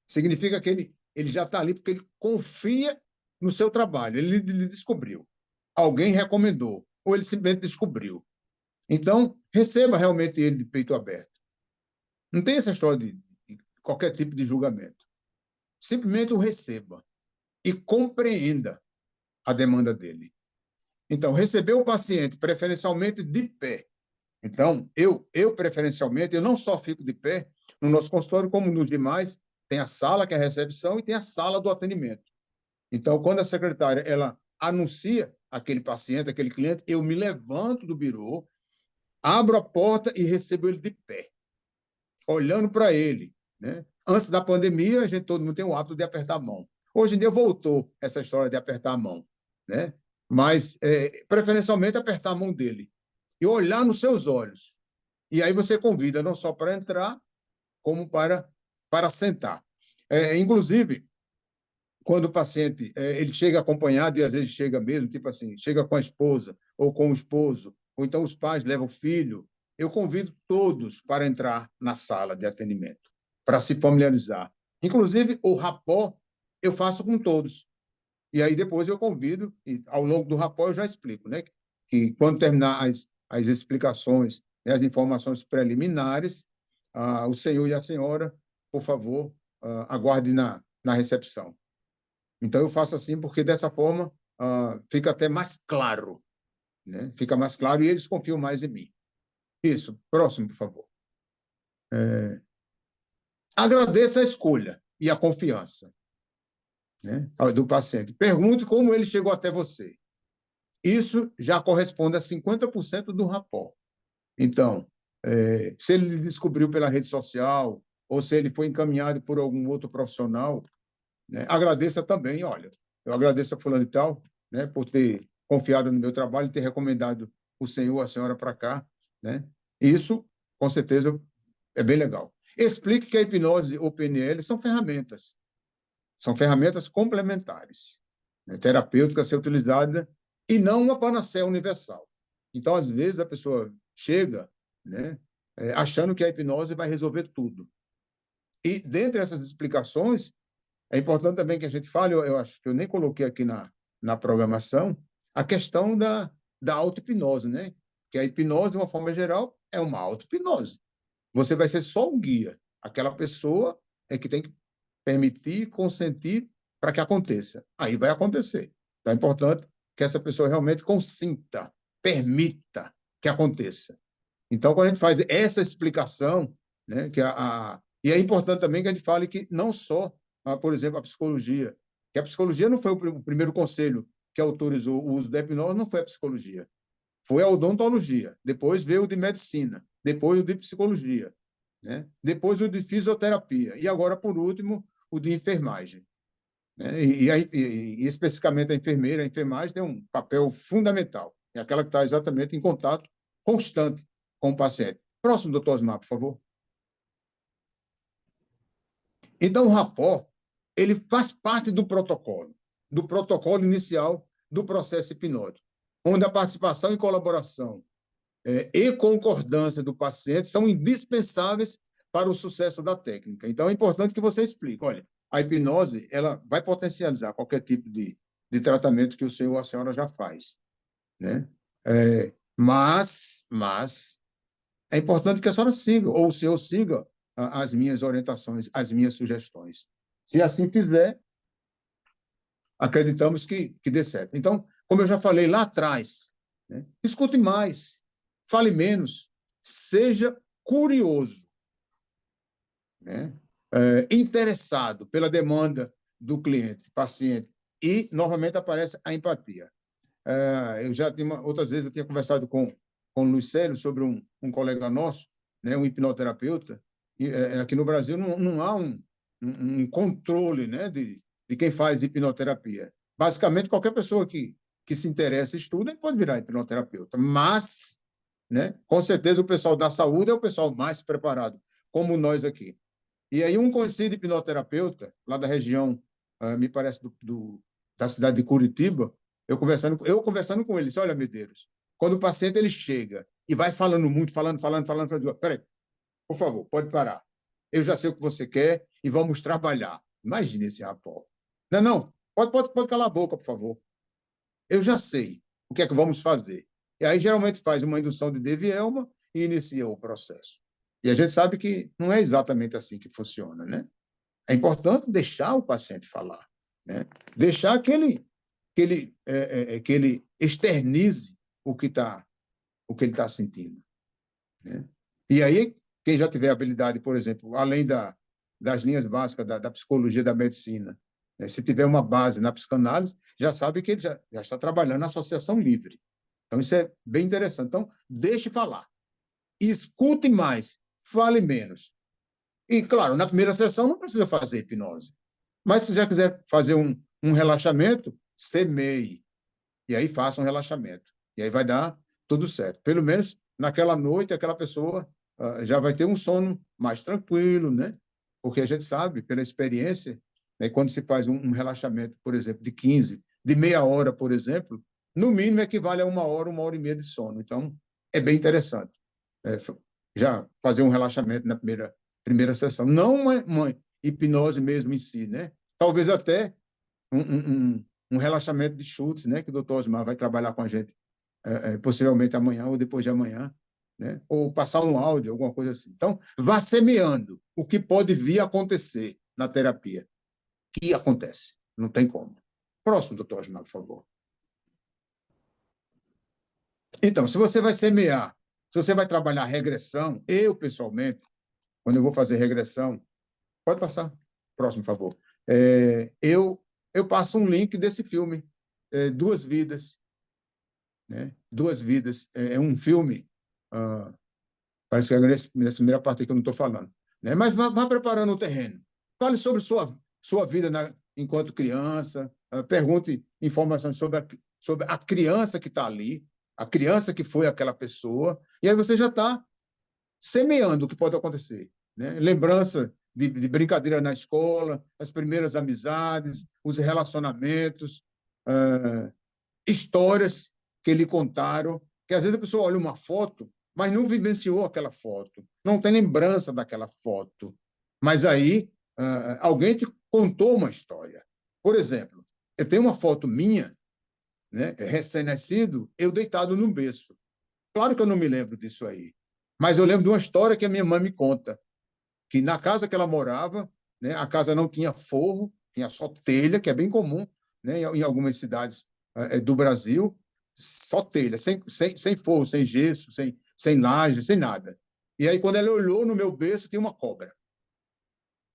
Significa que ele já está ali porque ele confia no seu trabalho, ele lhe descobriu. Alguém recomendou, ou ele simplesmente descobriu. Então, receba realmente ele de peito aberto. Não tem essa história de qualquer tipo de julgamento. Simplesmente o receba e compreenda a demanda dele. Então, receber o paciente preferencialmente de pé. Então, eu preferencialmente, eu não só fico de pé no nosso consultório, como nos demais, tem a sala, que é a recepção, e tem a sala do atendimento. Então, quando a secretária ela anuncia aquele paciente, aquele cliente, eu me levanto do birô, abro a porta e recebo ele de pé, olhando para ele, né? Antes da pandemia, todo mundo tem o hábito de apertar a mão. Hoje em dia voltou essa história de apertar a mão, né? Mas, preferencialmente, apertar a mão dele e olhar nos seus olhos. E aí você convida não só para entrar, como para sentar. Inclusive, quando o paciente ele chega acompanhado, e às vezes chega mesmo, tipo assim, chega com a esposa ou com o esposo, ou então os pais levam o filho, eu convido todos para entrar na sala de atendimento, para se familiarizar. Inclusive, o rapport eu faço com todos. E aí depois eu convido, e ao longo do rapport eu já explico, né? Que quando terminar as explicações, né, as informações preliminares, o senhor e a senhora, por favor, aguarde na recepção. Então, eu faço assim porque, dessa forma, fica até mais claro, né? Fica mais claro e eles confiam mais em mim. Isso. Próximo, por favor. Agradeça a escolha e a confiança, né, do paciente. Pergunte como ele chegou até você. Isso já corresponde a 50% do rapport. Então, se ele descobriu pela rede social ou se ele foi encaminhado por algum outro profissional, né, agradeça também, olha, eu agradeço a fulano e tal, né, por ter confiado no meu trabalho e ter recomendado o senhor, a senhora para cá, né? Isso, com certeza, é bem legal. Explique que a hipnose ou PNL são ferramentas complementares, né, terapêuticas a ser utilizada e não uma panaceia universal. Então, às vezes, a pessoa chega, né, achando que a hipnose vai resolver tudo. E, dentre essas explicações, é importante também que a gente fale, eu acho que eu nem coloquei aqui na programação, a questão da auto-hipnose, né? Que a hipnose, de uma forma geral, é uma auto-hipnose. Você vai ser só um guia. Aquela pessoa é que tem que permitir, consentir para que aconteça. Aí vai acontecer. Então, é importante que essa pessoa realmente consinta, permita que aconteça. Então, quando a gente faz essa explicação, né, e é importante também que a gente fale que não só, por exemplo, a psicologia, que a psicologia não foi o primeiro conselho que autorizou o uso da hipnose, não foi a psicologia, foi a odontologia, depois veio o de medicina, depois o de psicologia, né? Depois o de fisioterapia, e agora, por último, o de enfermagem, né? E especificamente a enfermagem tem um papel fundamental, é aquela que está exatamente em contato constante com o paciente. Próximo, doutor Osmar, por favor. Então, o rapport, ele faz parte do protocolo inicial do processo hipnótico, onde a participação e colaboração e concordância do paciente são indispensáveis para o sucesso da técnica. Então, é importante que você explique. Olha, a hipnose ela vai potencializar qualquer tipo de tratamento que o senhor ou a senhora já faz, né? Mas é importante que a senhora siga, ou o senhor siga as minhas orientações, as minhas sugestões. Se assim fizer, acreditamos que dê certo. Então, como eu já falei lá atrás, né, escute mais, fale menos, seja curioso. né? Interessado pela demanda do cliente, paciente, e, novamente, aparece a empatia. Eu já tinha, outras vezes, eu tinha conversado com o Luiz Célio sobre um colega nosso, né, um hipnoterapeuta, e aqui no Brasil não há um controle, né, de quem faz hipnoterapia. Basicamente, qualquer pessoa que se interessa e estuda, ele pode virar hipnoterapeuta, mas, né, com certeza, o pessoal da saúde é o pessoal mais preparado, como nós aqui. E aí, um conhecido hipnoterapeuta, lá da região, me parece, da cidade de Curitiba, eu conversando com ele, disse, olha, Medeiros, quando o paciente ele chega e vai falando muito, falando, eu digo, peraí, por favor, pode parar. Eu já sei o que você quer e vamos trabalhar. Imagine esse rapaz. Não, pode calar a boca, por favor. Eu já sei o que é que vamos fazer. E aí, geralmente, faz uma indução de Devielma e inicia o processo. E a gente sabe que não é exatamente assim que funciona, né? É importante deixar o paciente falar, né? Deixar que ele externize o que ele está sentindo, né? E aí, quem já tiver habilidade, por exemplo, além das linhas básicas da psicologia da medicina, né? Se tiver uma base na psicanálise, já sabe que ele já está trabalhando na associação livre. Então, isso é bem interessante. Então, deixe falar. Escute mais, fale menos. E, claro, na primeira sessão não precisa fazer hipnose. Mas se já quiser fazer um relaxamento, semeie. E aí faça um relaxamento. E aí vai dar tudo certo. Pelo menos naquela noite, aquela pessoa já vai ter um sono mais tranquilo, né? Porque a gente sabe, pela experiência, né, quando se faz um relaxamento, por exemplo, de 15, de meia hora, por exemplo, no mínimo equivale a uma hora e meia de sono. Então, é bem interessante já fazer um relaxamento na primeira sessão. Não uma hipnose mesmo em si, né? Talvez até um relaxamento de chutes, né? Que o doutor Osmar vai trabalhar com a gente possivelmente amanhã ou depois de amanhã, né? Ou passar um áudio, alguma coisa assim. Então, vá semeando o que pode vir a acontecer na terapia. Que acontece, não tem como. Próximo, doutor Osmar, por favor. Então, se você vai semear, se você vai trabalhar regressão, eu, pessoalmente, quando eu vou fazer regressão, pode passar. Próximo, por favor. Eu passo um link desse filme, Duas Vidas. Né? Duas Vidas. É um filme, parece que é nessa primeira parte que eu não estou falando. Né? Mas vá preparando o terreno. Fale sobre sua vida enquanto criança, pergunte informações sobre a criança que está ali, a criança que foi aquela pessoa, e aí você já está semeando o que pode acontecer. Né? Lembrança de brincadeira na escola, as primeiras amizades, os relacionamentos, histórias que lhe contaram, que às vezes a pessoa olha uma foto, mas não vivenciou aquela foto, não tem lembrança daquela foto. Mas aí alguém te contou uma história. Por exemplo, eu tenho uma foto minha, né, recém-nascido, eu deitado num berço. Claro que eu não me lembro disso aí, mas eu lembro de uma história que a minha mãe me conta, que na casa que ela morava, né, a casa não tinha forro, tinha só telha, que é bem comum, né, em algumas cidades do Brasil, só telha, sem forro, sem gesso, sem laje, sem nada. E aí, quando ela olhou no meu berço, tinha uma cobra.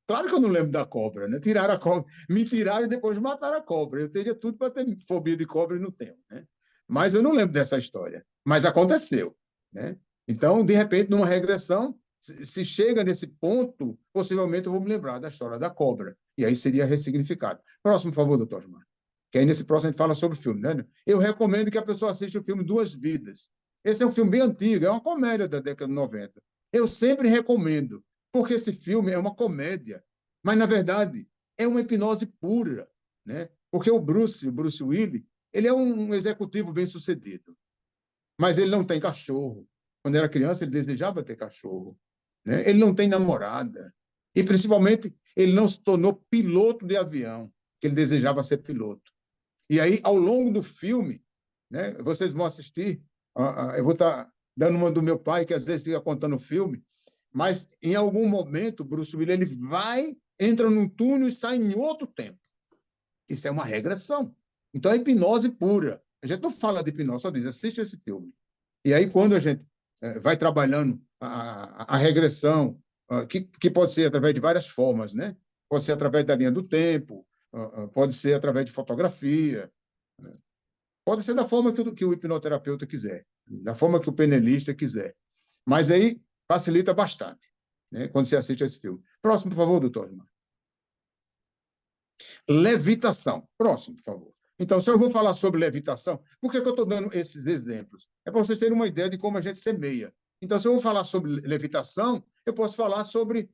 Claro que eu não lembro da cobra, né? Tiraram a cobra, me tiraram e depois mataram a cobra. Eu teria tudo para ter fobia de cobra e não tenho, né? Mas eu não lembro dessa história. Mas aconteceu, né? Então, de repente, numa regressão, se chega nesse ponto, possivelmente eu vou me lembrar da história da cobra. E aí seria ressignificado. Próximo, por favor, doutor Osmar. Que aí nesse próximo a gente fala sobre o filme, né? Eu recomendo que a pessoa assista o filme Duas Vidas. Esse é um filme bem antigo, é uma comédia da década de 90. Eu sempre recomendo, porque esse filme é uma comédia, mas, na verdade, é uma hipnose pura, né? Porque o Bruce Willis, ele é um executivo bem-sucedido, mas ele não tem cachorro. Quando era criança, ele desejava ter cachorro, né? Ele não tem namorada. E, principalmente, ele não se tornou piloto de avião, que ele desejava ser piloto. E aí, ao longo do filme, né, vocês vão assistir, eu vou estar dando uma do meu pai, que às vezes fica contando o filme, mas em algum momento, Bruce Willis ele entra num túnel e sai em outro tempo. Isso é uma regressão. Então, é hipnose pura. A gente não fala de hipnose, só diz, assiste esse filme. E aí, quando a gente vai trabalhando a regressão, que pode ser através de várias formas, né? Pode ser através da linha do tempo, pode ser através de fotografia, pode ser da forma que o hipnoterapeuta quiser, da forma que o penelista quiser. Mas aí facilita bastante, né, quando você assiste esse filme. Próximo, por favor, doutor Osmar. Levitação. Próximo, por favor. Então, se eu vou falar sobre levitação, por que eu estou dando esses exemplos? É para vocês terem uma ideia de como a gente semeia. Então, se eu vou falar sobre levitação, eu posso falar sobre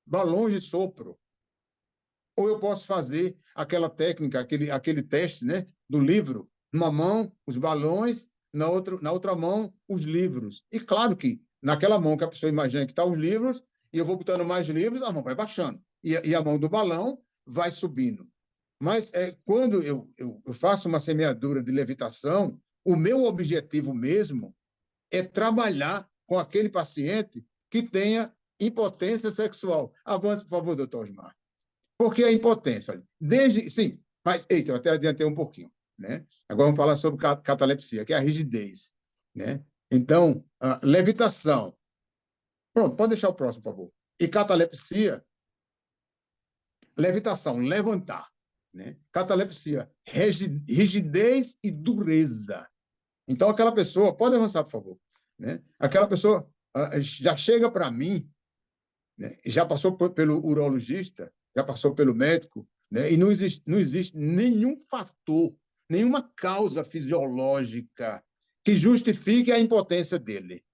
balões de sopro. Ou eu posso fazer aquela técnica, aquele teste, né, do livro. Numa mão, os balões, na outra mão, os livros. E claro que naquela mão que a pessoa imagina que estão os livros, e eu vou botando mais livros, a mão vai baixando. E a mão do balão vai subindo. Mas quando eu faço uma semeadura de levitação, o meu objetivo mesmo é trabalhar com aquele paciente que tenha impotência sexual. Avance, por favor, doutor Osmar. Por que a impotência? Sim, mas, eita, eu até adiantei um pouquinho, né? Agora vamos falar sobre catalepsia, que é a rigidez, né? Então, a levitação. Pronto, pode deixar o próximo, por favor. E catalepsia, levitação, levantar, né? Catalepsia, rigidez e dureza. Então, aquela pessoa, pode avançar, por favor, né? Aquela pessoa já chega para mim, né? Já passou pelo urologista, já passou pelo médico, né? E não existe nenhum fator, nenhuma causa fisiológica que justifique a impotência dele.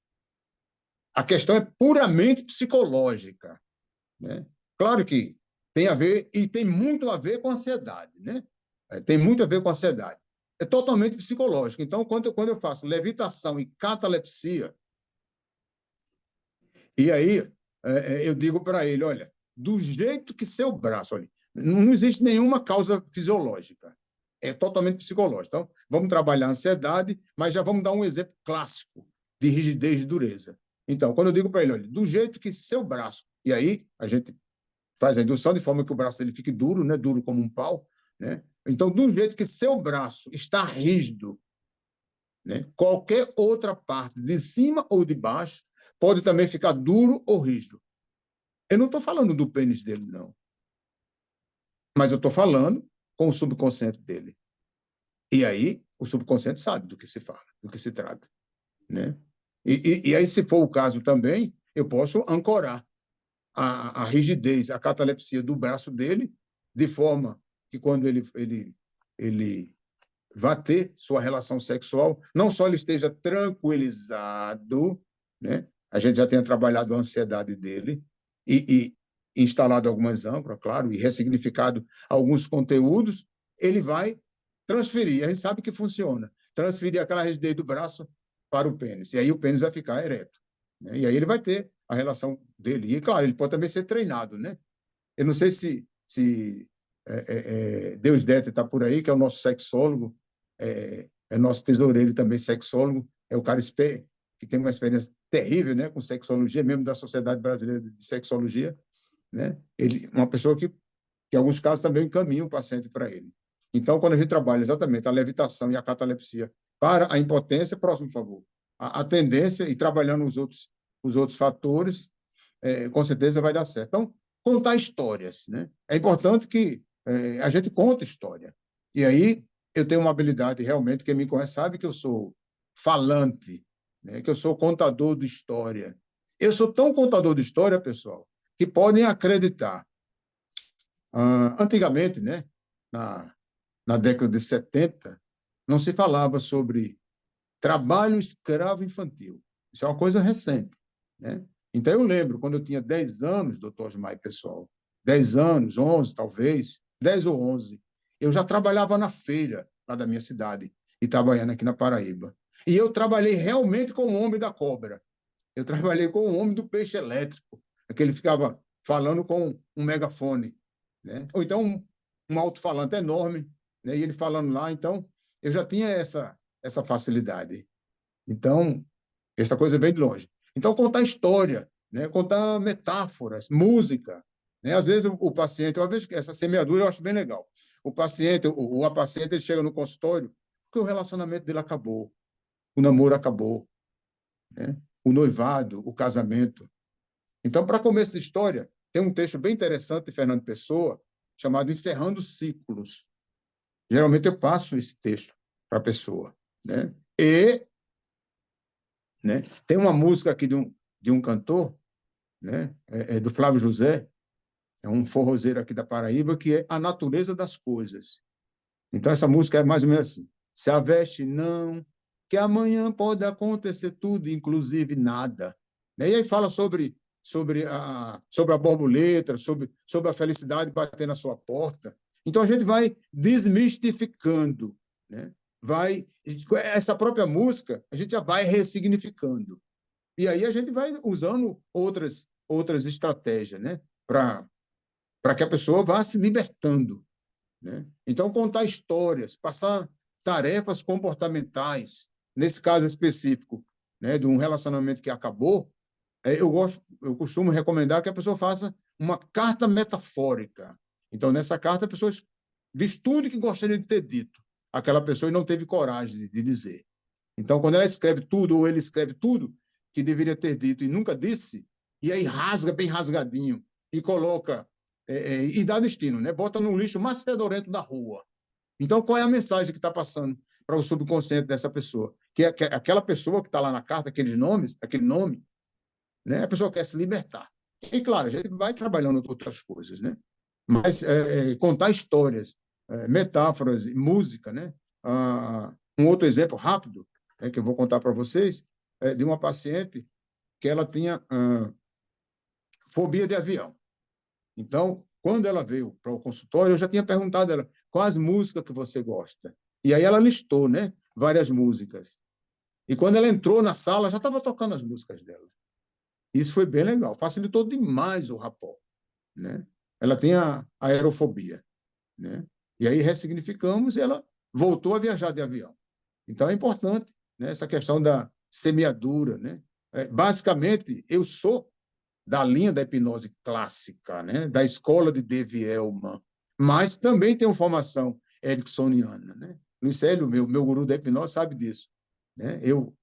A questão é puramente psicológica, né? Claro que tem a ver, e tem muito a ver com ansiedade, né? Tem muito a ver com ansiedade. É totalmente psicológico. Então, quando eu faço levitação e catalepsia, e aí eu digo para ele, olha, do jeito que seu braço, olha, não existe nenhuma causa fisiológica, é totalmente psicológico. Então, vamos trabalhar a ansiedade, mas já vamos dar um exemplo clássico de rigidez e dureza. Então, quando eu digo para ele, olha, do jeito que seu braço, e aí a gente faz a indução de forma que o braço dele fique duro, né, duro como um pau, né? Então, do jeito que seu braço está rígido, né, qualquer outra parte, de cima ou de baixo, pode também ficar duro ou rígido. Eu não estou falando do pênis dele, não. Mas eu estou falando com o subconsciente dele. E aí, o subconsciente sabe do que se fala, do que se trata, né? E aí, se for o caso também, eu posso ancorar a rigidez, a catalepsia do braço dele, de forma que quando ele vá ter sua relação sexual, não só ele esteja tranquilizado, né? A gente já tenha trabalhado a ansiedade dele e instalado algumas âncoras, claro, e ressignificado alguns conteúdos, ele vai transferir. A gente sabe que funciona. Transferir aquela rigidez do braço para o pênis. E aí o pênis vai ficar ereto, né? E aí ele vai ter a relação dele. E, claro, ele pode também ser treinado, né? Eu não sei se Deus Dete está por aí, que é o nosso sexólogo, é nosso tesoureiro também sexólogo, é o cara que tem uma experiência terrível, né, com sexologia, mesmo da Sociedade Brasileira de Sexologia, né? Uma pessoa que em alguns casos também encaminha o paciente para ele. Então, quando a gente trabalha exatamente a levitação e a catalepsia para a impotência, próximo, por favor, a tendência e trabalhando os outros fatores, com certeza vai dar certo. Então, contar histórias, né? É importante que a gente conte história. E aí eu tenho uma habilidade realmente, quem me conhece sabe que eu sou falante, né? Que eu sou contador de história. Eu sou tão contador de história, pessoal, que podem acreditar. Antigamente, né, na década de 70, não se falava sobre trabalho escravo infantil. Isso é uma coisa recente, né? Então, eu lembro, quando eu tinha 10 anos, doutor Osmar, pessoal, 10 anos, 11 talvez, 10 ou 11, eu já trabalhava na feira lá da minha cidade, Itabaiana, aqui na Paraíba. E eu trabalhei realmente com o homem da cobra. Eu trabalhei com o homem do peixe elétrico, que ele ficava falando com um megafone, né? Ou então um alto-falante enorme, né? E ele falando lá. Então, eu já tinha essa facilidade. Então, essa coisa vem de longe. Então, contar história, né? Contar metáforas, música, né? Às vezes, o paciente, uma vez que essa semeadura eu acho bem legal. O paciente, a paciente, ele chega no consultório porque o relacionamento dele acabou, o namoro acabou, né? O noivado, o casamento. Então, para começo de história, tem um texto bem interessante de Fernando Pessoa, chamado Encerrando Ciclos. Geralmente eu passo esse texto para a pessoa, né? E, né, tem uma música aqui de um cantor, né, do Flávio José, é um forrozeiro aqui da Paraíba, que é A Natureza das Coisas. Então, essa música é mais ou menos assim: se aveste não, que amanhã pode acontecer tudo, inclusive nada. E aí fala sobre a borboleta, sobre a felicidade bater na sua porta. Então, a gente vai desmistificando, né? Essa própria música, a gente já vai ressignificando. E aí a gente vai usando outras estratégias, né? Para que a pessoa vá se libertando, né? Então, contar histórias, passar tarefas comportamentais, nesse caso específico, né, de um relacionamento que acabou, eu costumo recomendar que a pessoa faça uma carta metafórica. Então, nessa carta, a pessoa diz tudo que gostaria de ter dito aquela pessoa e não teve coragem de dizer. Então, quando ela escreve tudo, ou ele escreve tudo que deveria ter dito e nunca disse, e aí rasga bem rasgadinho e coloca, e dá destino, né? Bota no lixo mais fedorento da rua. Então, qual é a mensagem que está passando para o subconsciente dessa pessoa? Que aquela pessoa que está lá na carta, aquele nome, né? A pessoa quer se libertar. E, claro, a gente vai trabalhando outras coisas, né? Mas contar histórias, metáforas, música, né? Um outro exemplo rápido, que eu vou contar para vocês, é de uma paciente que ela tinha fobia de avião. Então, quando ela veio para o consultório, eu já tinha perguntado a ela quais músicas que você gosta. E aí ela listou, né, várias músicas. E quando ela entrou na sala, já estava tocando as músicas dela. Isso foi bem legal, facilitou demais o rapport, né? Ela tem a aerofobia, né? E aí ressignificamos e ela voltou a viajar de avião. Então é importante, né, essa questão da semeadura, né? Basicamente, eu sou da linha da hipnose clássica, né, da escola de Dave Elman, mas também tenho formação ericksoniana, né? Luiz Célio, meu guru da hipnose, sabe disso, né? Eu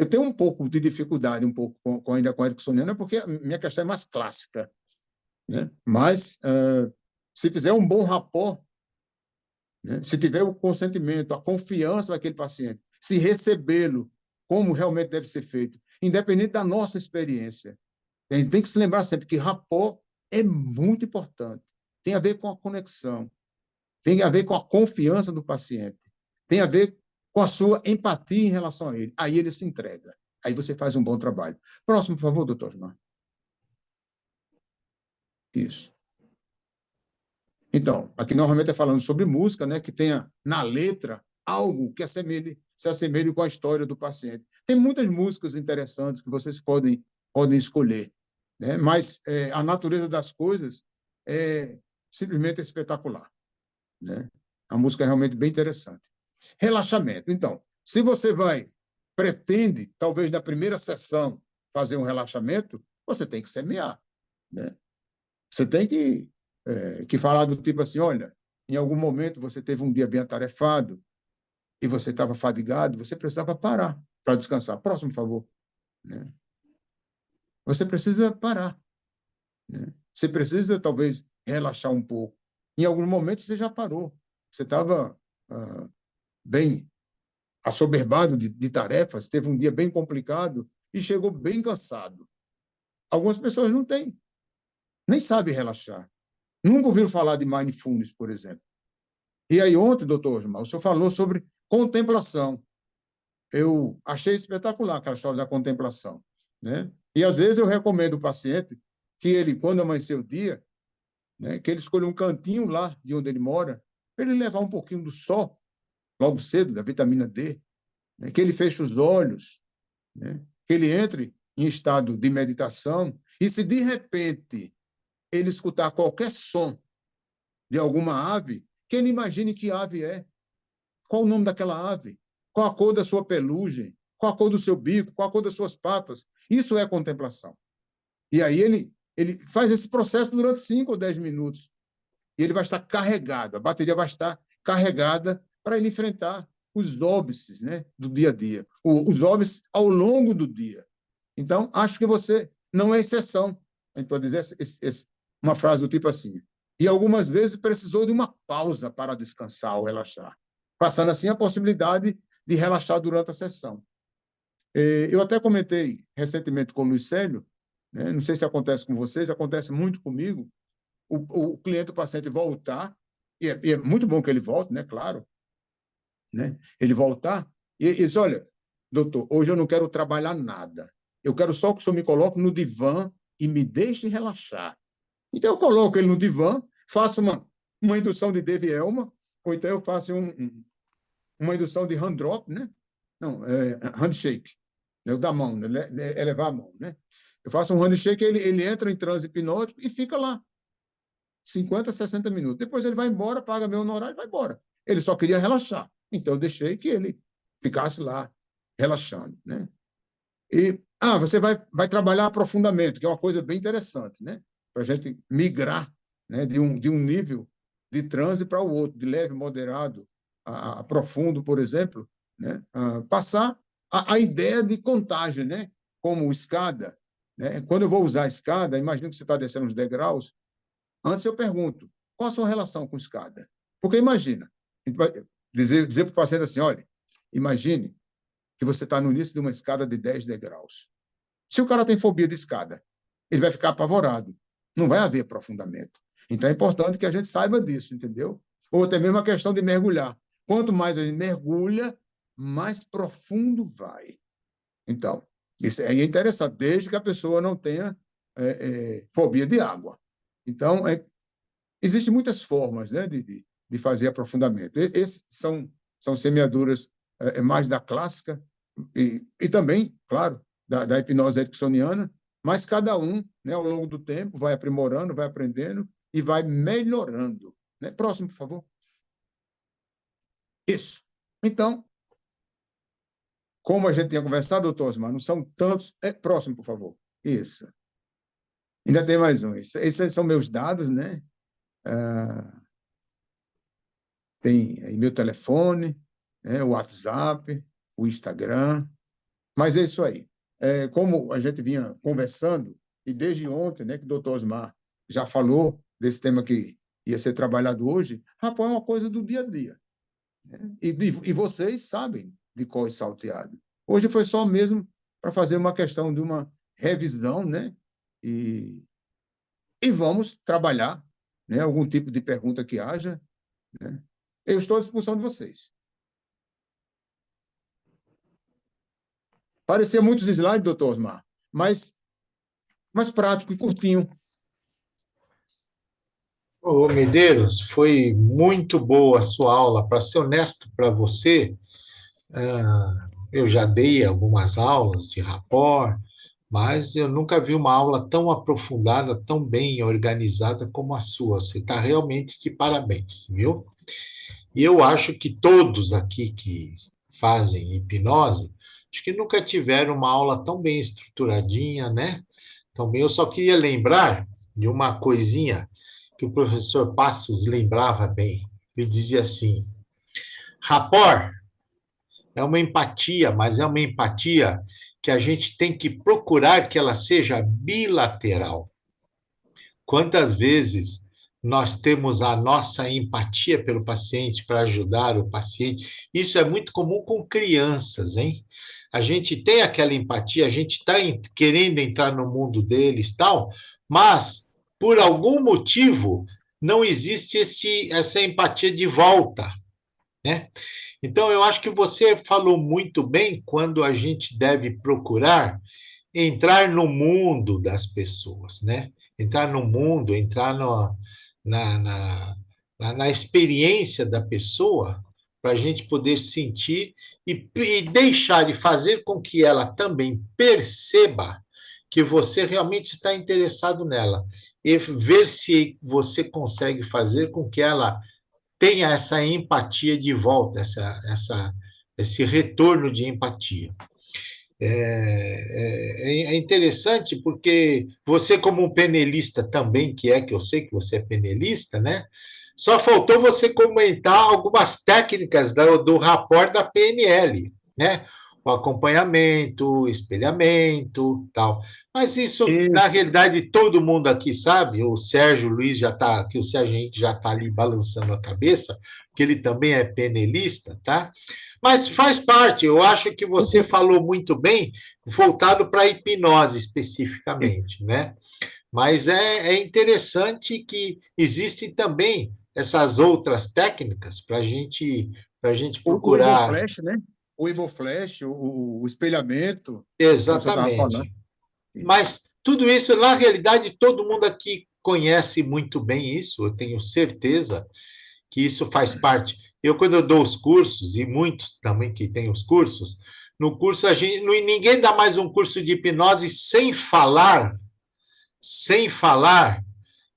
tenho um pouco de dificuldade ainda com a ericksoniana, porque a minha questão é mais clássica, né? Mas se fizer um bom rapport, né, se tiver o consentimento, a confiança daquele paciente, se recebê-lo como realmente deve ser feito, independente da nossa experiência, a gente tem que se lembrar sempre que rapport é muito importante. Tem a ver com a conexão, tem a ver com a confiança do paciente, tem a ver com a sua empatia em relação a ele. Aí ele se entrega. Aí você faz um bom trabalho. Próximo, por favor, doutor Osmar. Isso. Então, aqui normalmente é falando sobre música, né, que tenha na letra algo que se assemelhe com a história do paciente. Tem muitas músicas interessantes que vocês podem escolher, né? Mas a natureza das coisas é simplesmente espetacular, né? A música é realmente bem interessante. Relaxamento. Então, se você pretende, talvez na primeira sessão, fazer um relaxamento, você tem que semear, né? Você tem que falar do tipo assim: olha, em algum momento você teve um dia bem atarefado e você estava fadigado, você precisava parar para descansar. Próximo, por favor. Né? Você precisa parar, né? Você precisa, talvez, relaxar um pouco. Em algum momento você já parou. Você estava bem assoberbado de tarefas, teve um dia bem complicado e chegou bem cansado. Algumas pessoas não têm, nem sabem relaxar. Nunca ouviram falar de mindfulness, por exemplo. E aí ontem, doutor Osmar, o senhor falou sobre contemplação. Eu achei espetacular aquela história da contemplação, né? E às vezes eu recomendo ao paciente que ele, quando amanhecer o dia, né, que ele escolha um cantinho lá de onde ele mora, para ele levar um pouquinho do sol, logo cedo, da vitamina D, né, que ele feche os olhos, né, que ele entre em estado de meditação e se de repente ele escutar qualquer som de alguma ave, que ele imagine que ave é, qual o nome daquela ave, qual a cor da sua pelugem, qual a cor do seu bico, qual a cor das suas patas. Isso é contemplação. E aí ele faz esse processo durante 5 ou 10 minutos. E ele vai estar carregado, a bateria vai estar carregada para ele enfrentar os óbices, né, do dia a dia, os óbices ao longo do dia. Então, acho que você não é exceção. A gente pode dizer uma frase do tipo assim, e algumas vezes precisou de uma pausa para descansar ou relaxar, passando assim a possibilidade de relaxar durante a sessão. Eu até comentei recentemente com o Luiz Célio, né, não sei se acontece com vocês, acontece muito comigo, o cliente, o paciente voltar, e é muito bom que ele volte, né, claro, né, ele voltar, e diz, olha, doutor, hoje eu não quero trabalhar nada, eu quero só que o senhor me coloque no divã e me deixe relaxar. Então, eu coloco ele no divã, faço uma indução de Dave-Elma, ou então eu faço uma indução de hand drop, né? Não, handshake, né? O da mão, né? Elevar a mão, né? Eu faço um handshake, ele entra em transe hipnótico e fica lá 50, 60 minutos. Depois ele vai embora, paga meu honorário e vai embora. Ele só queria relaxar. Então, eu deixei que ele ficasse lá relaxando, né? E, você vai trabalhar aprofundamento, que é uma coisa bem interessante, né? Para a gente migrar, né, de um nível de transe para o outro, de leve, moderado, a profundo, por exemplo, né? Passar a ideia de contagem, né? Como escada, né? Quando eu vou usar a escada, imagino que você está descendo os degraus, antes eu pergunto, qual a sua relação com escada? Porque imagina, a gente vai dizer para o paciente assim, olha, imagine que você está no início de uma escada de 10 degraus. Se o cara tem fobia de escada, ele vai ficar apavorado. Não vai haver aprofundamento. Então, é importante que a gente saiba disso, entendeu? Ou até mesmo a questão de mergulhar. Quanto mais a gente mergulha, mais profundo vai. Então, isso aí é interessante, desde que a pessoa não tenha fobia de água. Então, existem muitas formas, né, de fazer aprofundamento. Esses são semeaduras mais da clássica e também, claro, da hipnose ericksoniana, mas cada um, né, ao longo do tempo, vai aprimorando, vai aprendendo e vai melhorando. Né? Próximo, por favor. Isso. Então, como a gente tinha conversado, doutor Osmar, não são tantos... próximo, por favor. Isso. Ainda tem mais um. Esses são meus dados, né? Tem aí meu telefone, né, o WhatsApp, o Instagram, mas é isso aí. Como a gente vinha conversando, e desde ontem, né, que o doutor Osmar já falou desse tema que ia ser trabalhado hoje, rapaz, é uma coisa do dia a dia. Né? E vocês sabem de qual é salteado. Hoje foi só mesmo para fazer uma questão de uma revisão, né? E vamos trabalhar, né, algum tipo de pergunta que haja, né? Eu estou à disposição de vocês. Parecia muitos slides, doutor Osmar, mas mais prático e curtinho. Ô, Medeiros, foi muito boa a sua aula. Para ser honesto para você, eu já dei algumas aulas de rapport, mas eu nunca vi uma aula tão aprofundada, tão bem organizada como a sua. Você está realmente de parabéns, viu? E eu acho que todos aqui que fazem hipnose, acho que nunca tiveram uma aula tão bem estruturadinha, né? Tão bem. Eu só queria lembrar de uma coisinha que o professor Passos lembrava bem. Ele dizia assim: rapport é uma empatia, mas é uma empatia que a gente tem que procurar que ela seja bilateral. Quantas vezes nós temos a nossa empatia pelo paciente para ajudar o paciente? Isso é muito comum com crianças, hein? A gente tem aquela empatia, a gente está querendo entrar no mundo deles, tal, mas por algum motivo não existe essa empatia de volta, né? Então, eu acho que você falou muito bem quando a gente deve procurar entrar no mundo das pessoas, né? Entrar no mundo, entrar na, na, na experiência da pessoa, para a gente poder sentir e deixar e fazer com que ela também perceba que você realmente está interessado nela e ver se você consegue fazer com que ela tenha essa empatia de volta, esse retorno de empatia. É interessante porque você, como um penelista também, que eu sei que você é penelista, né? Só faltou você comentar algumas técnicas do rapport da PNL, né? o acompanhamento, o espelhamento, tal. Mas isso, E na realidade, todo mundo aqui sabe, o Sérgio Luiz já está aqui, o Sérgio Henrique já está ali balançando a cabeça, porque ele também é penelista, tá? Mas faz parte, eu acho que você falou muito bem, voltado para a hipnose especificamente, né? Mas é interessante que existem também essas outras técnicas para gente o procurar. Iboflash, né? O Iboflash, o espelhamento, como você estava falando. Exatamente. Mas tudo isso, na realidade, todo mundo aqui conhece muito bem isso, eu tenho certeza que isso faz parte. Eu, quando eu dou os cursos, e muitos também que têm os cursos, no curso a gente, ninguém dá mais um curso de hipnose sem falar sem falar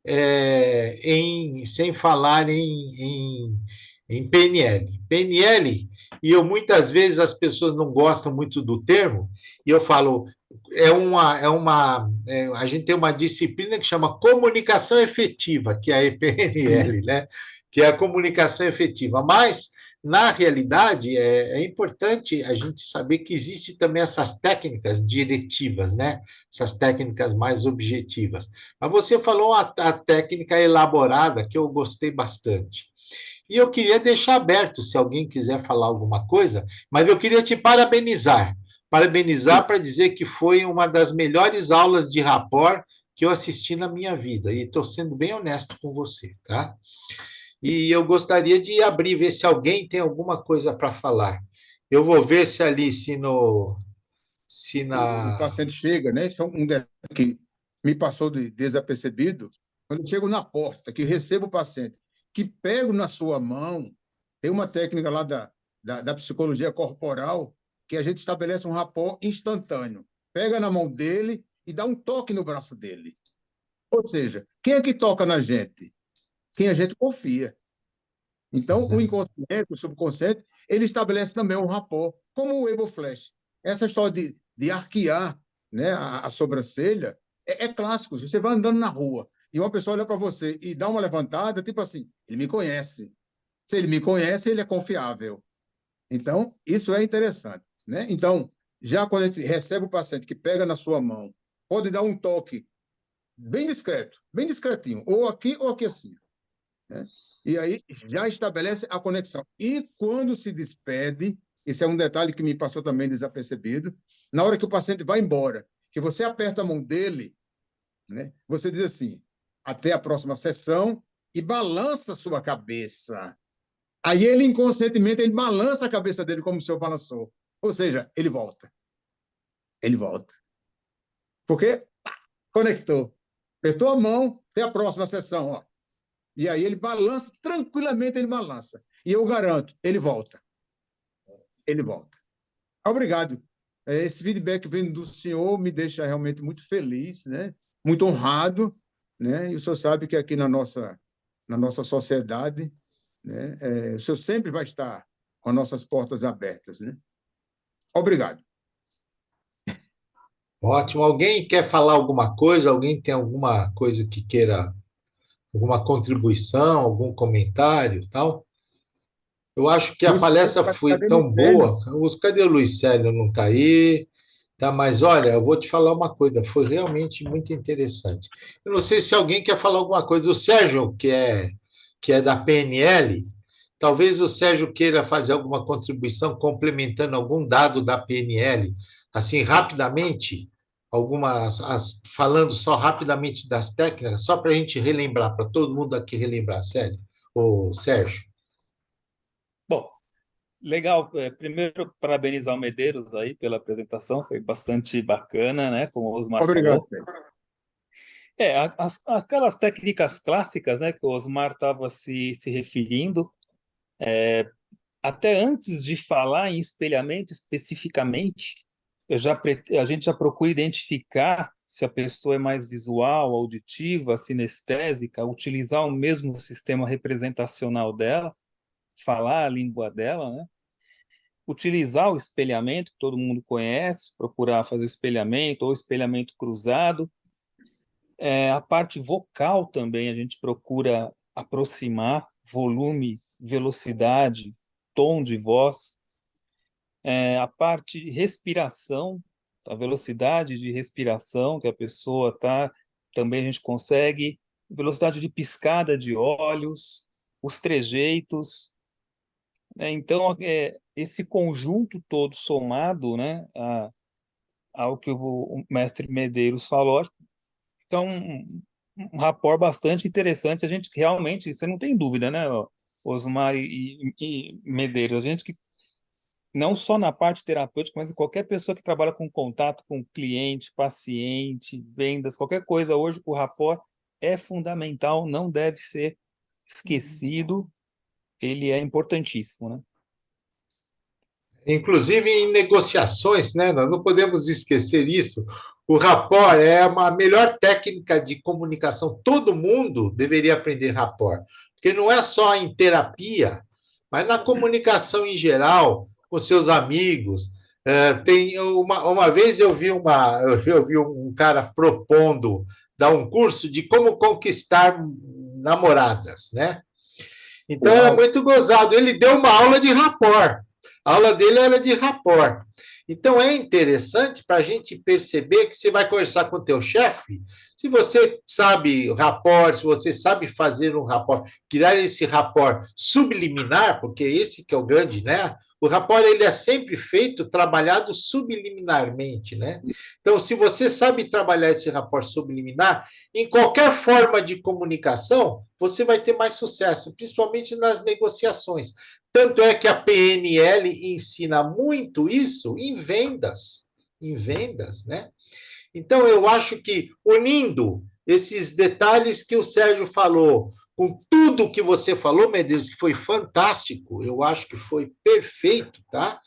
em PNL. PNL, e eu muitas vezes as pessoas não gostam muito do termo, e eu falo, a gente tem uma disciplina que chama comunicação efetiva, que é a PNL, né? Que é a comunicação efetiva, mas na realidade, é importante a gente saber que existe também essas técnicas diretivas, né? Essas técnicas mais objetivas. Mas você falou a técnica elaborada que eu gostei bastante. E eu queria deixar aberto, se alguém quiser falar alguma coisa, mas eu queria te parabenizar. Parabenizar para dizer que foi uma das melhores aulas de rapport que eu assisti na minha vida. E estou sendo bem honesto com você, tá? E eu gostaria de abrir, ver se alguém tem alguma coisa para falar. Eu vou ver se ali, se O na. paciente chega, né? Isso é um detalhe que me passou desapercebido. Quando eu chego na porta, que recebo o paciente, que pego na sua mão, tem uma técnica lá da psicologia corporal que a gente estabelece um rapport instantâneo. Pega na mão dele e dá um toque no braço dele. Ou seja, quem é que toca na gente? Quem a gente confia. Então, o inconsciente, o subconsciente, ele estabelece também um rapport, como o Evo Flash. Essa história de arquear, né, a sobrancelha é clássico. Você vai andando na rua e uma pessoa olha para você e dá uma levantada, tipo assim, ele me conhece. Se ele me conhece, ele é confiável. Então, isso é interessante, né? Então, já quando a gente recebe o paciente que pega na sua mão, pode dar um toque bem discreto, bem discretinho, ou aqui assim, né? E aí já estabelece a conexão. E quando se despede, esse é um detalhe que me passou também desapercebido, na hora que o paciente vai embora, que você aperta a mão dele, né? Você diz assim, até a próxima sessão, e balança a sua cabeça. Aí ele inconscientemente ele balança a cabeça dele como o senhor balançou. Ou seja, ele volta. Ele volta. Porque conectou. Apertou a mão, até a próxima sessão, ó. E aí ele balança, tranquilamente ele balança. E eu garanto, ele volta. Ele volta. Obrigado. Esse feedback vindo do senhor me deixa realmente muito feliz, né? Muito honrado, né? E o senhor sabe que aqui na nossa sociedade, né? O senhor sempre vai estar com as nossas portas abertas, né? Obrigado. Ótimo. Alguém quer falar alguma coisa? Alguém tem alguma coisa que queira, alguma contribuição, algum comentário, tal? Eu acho que a Luiz Célio, palestra foi cadê Luiz tão Célio? boa. Cadê o Luiz Célio? Não está aí? Tá, mas olha, eu vou te falar uma coisa, foi realmente muito interessante. Eu não sei se alguém quer falar alguma coisa. O Sérgio, que é da PNL, talvez o Sérgio queira fazer alguma contribuição complementando algum dado da PNL, assim, rapidamente, falando só rapidamente das técnicas, só para a gente relembrar, para todo mundo aqui relembrar, Sérgio, o Sérgio. Bom, legal. Primeiro, parabenizar o Medeiros aí pela apresentação, foi bastante bacana, né? Como o Osmar Obrigado. falou. Aquelas técnicas clássicas, né, que o Osmar estava se referindo, até antes de falar em espelhamento especificamente, a gente já procura identificar se a pessoa é mais visual, auditiva, sinestésica, utilizar o mesmo sistema representacional dela, falar a língua dela, né? Utilizar o espelhamento, que todo mundo conhece, procurar fazer espelhamento ou espelhamento cruzado. A parte vocal também a gente procura aproximar volume, velocidade, tom de voz. a parte de respiração, a velocidade de respiração que a pessoa está, também a gente consegue, velocidade de piscada de olhos, os trejeitos, né? Então, esse conjunto todo somado, né, ao que o mestre Medeiros falou, acho que é um rapport bastante interessante. A gente realmente, você não tem dúvida, né, Osmar e Medeiros, a gente que não só na parte terapêutica, mas em qualquer pessoa que trabalha com contato com cliente, paciente, vendas, qualquer coisa, hoje o rapport é fundamental, não deve ser esquecido, ele é importantíssimo, né? Inclusive em negociações, né? Nós não podemos esquecer isso. O rapport é a melhor técnica de comunicação. Todo mundo deveria aprender rapport, porque não é só em terapia, mas na comunicação em geral, com seus amigos. Tem uma vez eu vi um cara propondo dar um curso de como conquistar namoradas, né? Então era muito gozado. Ele deu uma aula de rapport. A aula dele era de rapport. Então é interessante para a gente perceber que você vai conversar com o teu chefe, se você sabe rapport, se você sabe fazer um rapport, criar esse rapport subliminar, porque esse que é o grande, né? O rapport ele é sempre feito, trabalhado subliminarmente, né? Então, se você sabe trabalhar esse rapport subliminar, em qualquer forma de comunicação, você vai ter mais sucesso, principalmente nas negociações. Tanto é que a PNL ensina muito isso em vendas, né? Então, eu acho que unindo esses detalhes que o Sérgio falou, com tudo que você falou, Medeiros, que foi fantástico, eu acho que foi perfeito, tá?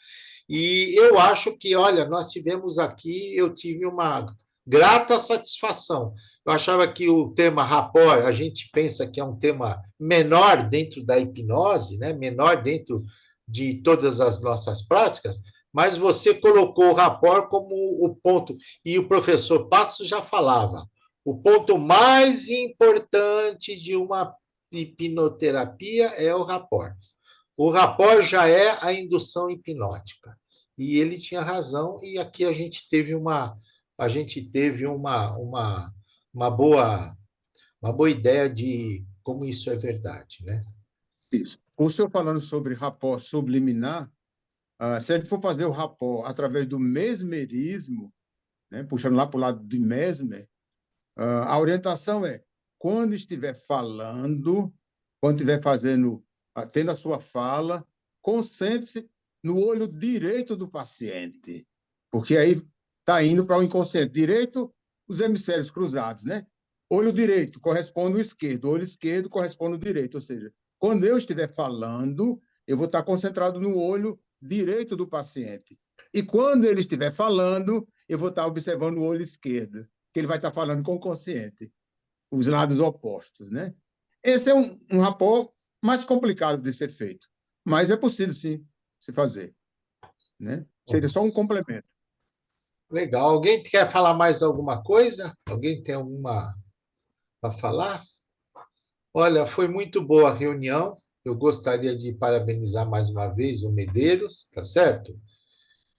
E eu acho que, olha, nós tivemos aqui, eu tive uma grata satisfação. Eu achava que o tema rapport, a gente pensa que é um tema menor dentro da hipnose, né? Menor dentro de todas as nossas práticas, mas você colocou o rapport como o ponto, e o professor Passos já falava, o ponto mais importante de uma hipnoterapia é o rapport. O rapport já é a indução hipnótica. E ele tinha razão, e aqui uma boa ideia de como isso é verdade, né? Isso. O senhor falando sobre rapport subliminar, se a gente for fazer o rapport através do mesmerismo, né, puxando lá para o lado de Mesmer, a orientação é, quando estiver falando, quando estiver tendo a sua fala, concentre-se no olho direito do paciente, porque aí está indo para o inconsciente direito, os hemisférios cruzados, né? Olho direito corresponde ao esquerdo, olho esquerdo corresponde ao direito, ou seja, quando eu estiver falando, eu vou estar concentrado no olho direito do paciente. E quando ele estiver falando, eu vou estar observando o olho esquerdo, que ele vai estar falando com o consciente, os lados opostos, né? Esse é um rapport mais complicado de ser feito, mas é possível, sim, se fazer, né? Seria só um complemento. Legal. Alguém quer falar mais alguma coisa? Alguém tem alguma para falar? Olha, foi muito boa a reunião. Eu gostaria de parabenizar mais uma vez o Medeiros, tá certo?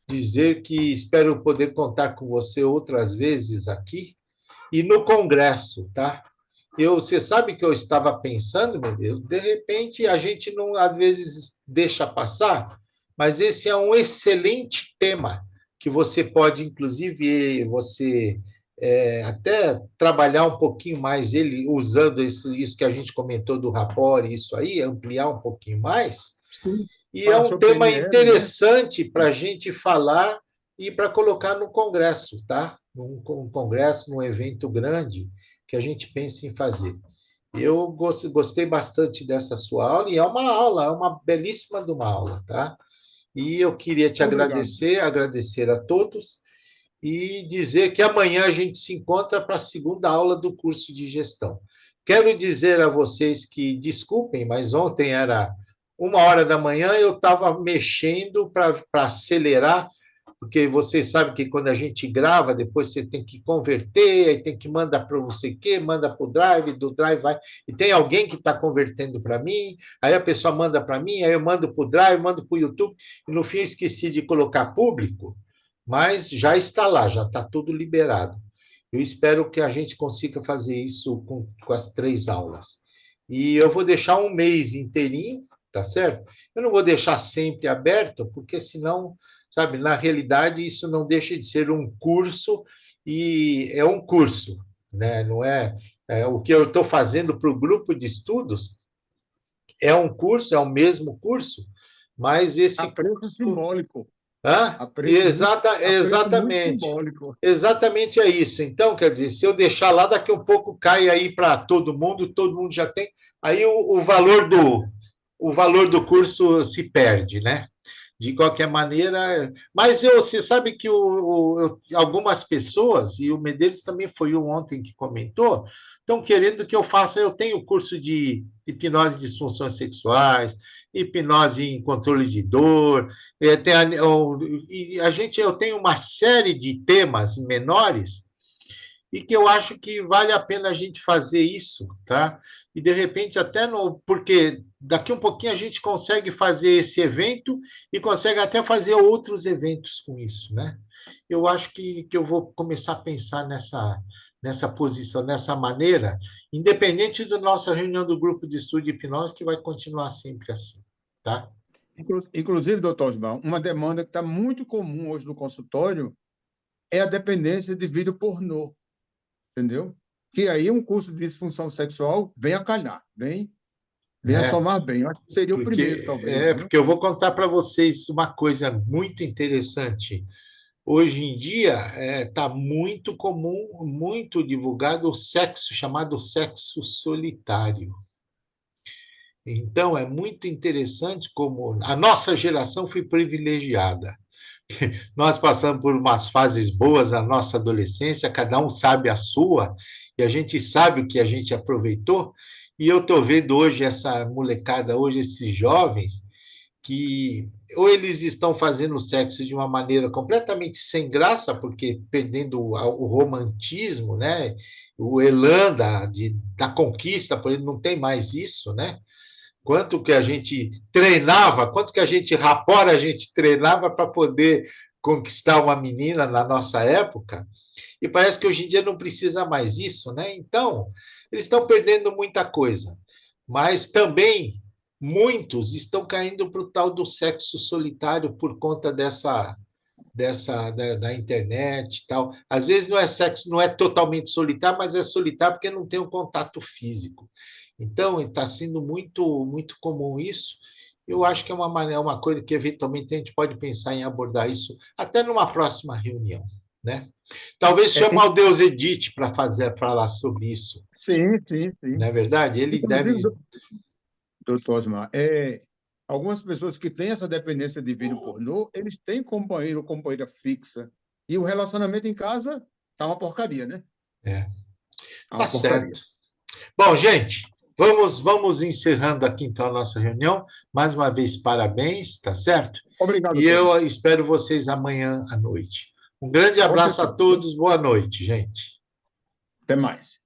Dizer que espero poder contar com você outras vezes aqui e no Congresso, tá? Você sabe que eu estava pensando, Medeiros, de repente a gente não, às vezes, deixa passar, mas esse é um excelente tema que você pode, inclusive, até trabalhar um pouquinho mais ele usando isso que a gente comentou do rapport, isso aí, ampliar um pouquinho mais. Sim. E é Falar um sobre tema PNL, né? interessante para a gente falar e para colocar no Congresso, tá? Num congresso, num evento grande que a gente pensa em fazer. Eu gostei bastante dessa sua aula, e é uma belíssima de uma aula, tá? E eu queria te Obrigado. agradecer a todos, e dizer que amanhã a gente se encontra para a segunda aula do curso de gestão. Quero dizer a vocês que, desculpem, mas ontem era 1 hora da manhã, eu estava mexendo para acelerar, porque vocês sabem que quando a gente grava, depois você tem que converter, aí tem que mandar para não sei o quê, manda para o Drive, do Drive vai, e tem alguém que está convertendo para mim, aí a pessoa manda para mim, aí eu mando para o Drive, mando para o YouTube, e no fim esqueci de colocar público, mas já está lá, já está tudo liberado. Eu espero que a gente consiga fazer isso com as 3 aulas. E eu vou deixar um mês inteirinho, tá certo? Eu não vou deixar sempre aberto, porque senão, sabe, na realidade, isso não deixa de ser um curso, e é um curso, né? Não é, o que eu estou fazendo para o grupo de estudos é um curso, é o mesmo curso, mas esse A preço curso. simbólico. Hã? A preço muito Exatamente. simbólico. Exatamente é isso. Então, quer dizer, se eu deixar lá, daqui a pouco cai aí para todo mundo já tem. Aí o valor do curso se perde, né? De qualquer maneira, mas você sabe que algumas pessoas, e o Medeiros também foi um ontem que comentou, estão querendo que eu faça, eu tenho curso de hipnose de disfunções sexuais, hipnose em controle de dor, e eu tenho uma série de temas menores e que eu acho que vale a pena a gente fazer isso, tá? E de repente até porque daqui um pouquinho a gente consegue fazer esse evento e consegue até fazer outros eventos com isso, né? Eu acho que eu vou começar a pensar nessa posição, nessa maneira, independente da nossa reunião do grupo de estudo de hipnose, que vai continuar sempre assim, tá? Inclusive, doutor Osmar, uma demanda que está muito comum hoje no consultório é a dependência de vídeo pornô, entendeu? Que aí um curso de disfunção sexual vem a calhar, vem a somar bem. Eu acho que seria o primeiro, talvez. Né? Porque eu vou contar para vocês uma coisa muito interessante. Hoje em dia está muito comum, muito divulgado o sexo chamado sexo solitário. Então, é muito interessante como a nossa geração foi privilegiada. Nós passamos por umas fases boas na nossa adolescência, cada um sabe a sua, e a gente sabe o que a gente aproveitou. E eu estou vendo hoje essa molecada, hoje esses jovens, que ou eles estão fazendo sexo de uma maneira completamente sem graça, porque perdendo o romantismo, né? O elan da conquista, por exemplo, não tem mais isso, né? Quanto que a gente treinava, quanto que a gente rapora, a gente treinava para poder conquistar uma menina na nossa época, e parece que hoje em dia não precisa mais isso, né? Então, eles estão perdendo muita coisa, mas também muitos estão caindo para o tal do sexo solitário por conta da internet e tal. Às vezes não é sexo, não é totalmente solitário, mas é solitário porque não tem um contato físico. Então, está sendo muito, muito comum isso. Eu acho que é uma coisa que, eventualmente, a gente pode pensar em abordar isso até numa próxima reunião, né? Talvez chamar o Deus Edith para falar sobre isso. Sim, sim, sim. Não é verdade? Ele Inclusive, deve... doutor Osmar, algumas pessoas que têm essa dependência de vídeo pornô, eles têm companheiro ou companheira fixa. E o relacionamento em casa tá uma porcaria, né? Tá uma porcaria. certo. Bom, gente, vamos encerrando aqui então a nossa reunião. Mais uma vez, parabéns, tá certo? Obrigado, E doutor. eu espero vocês amanhã à noite. Um grande abraço a todos, boa noite, gente. Até mais.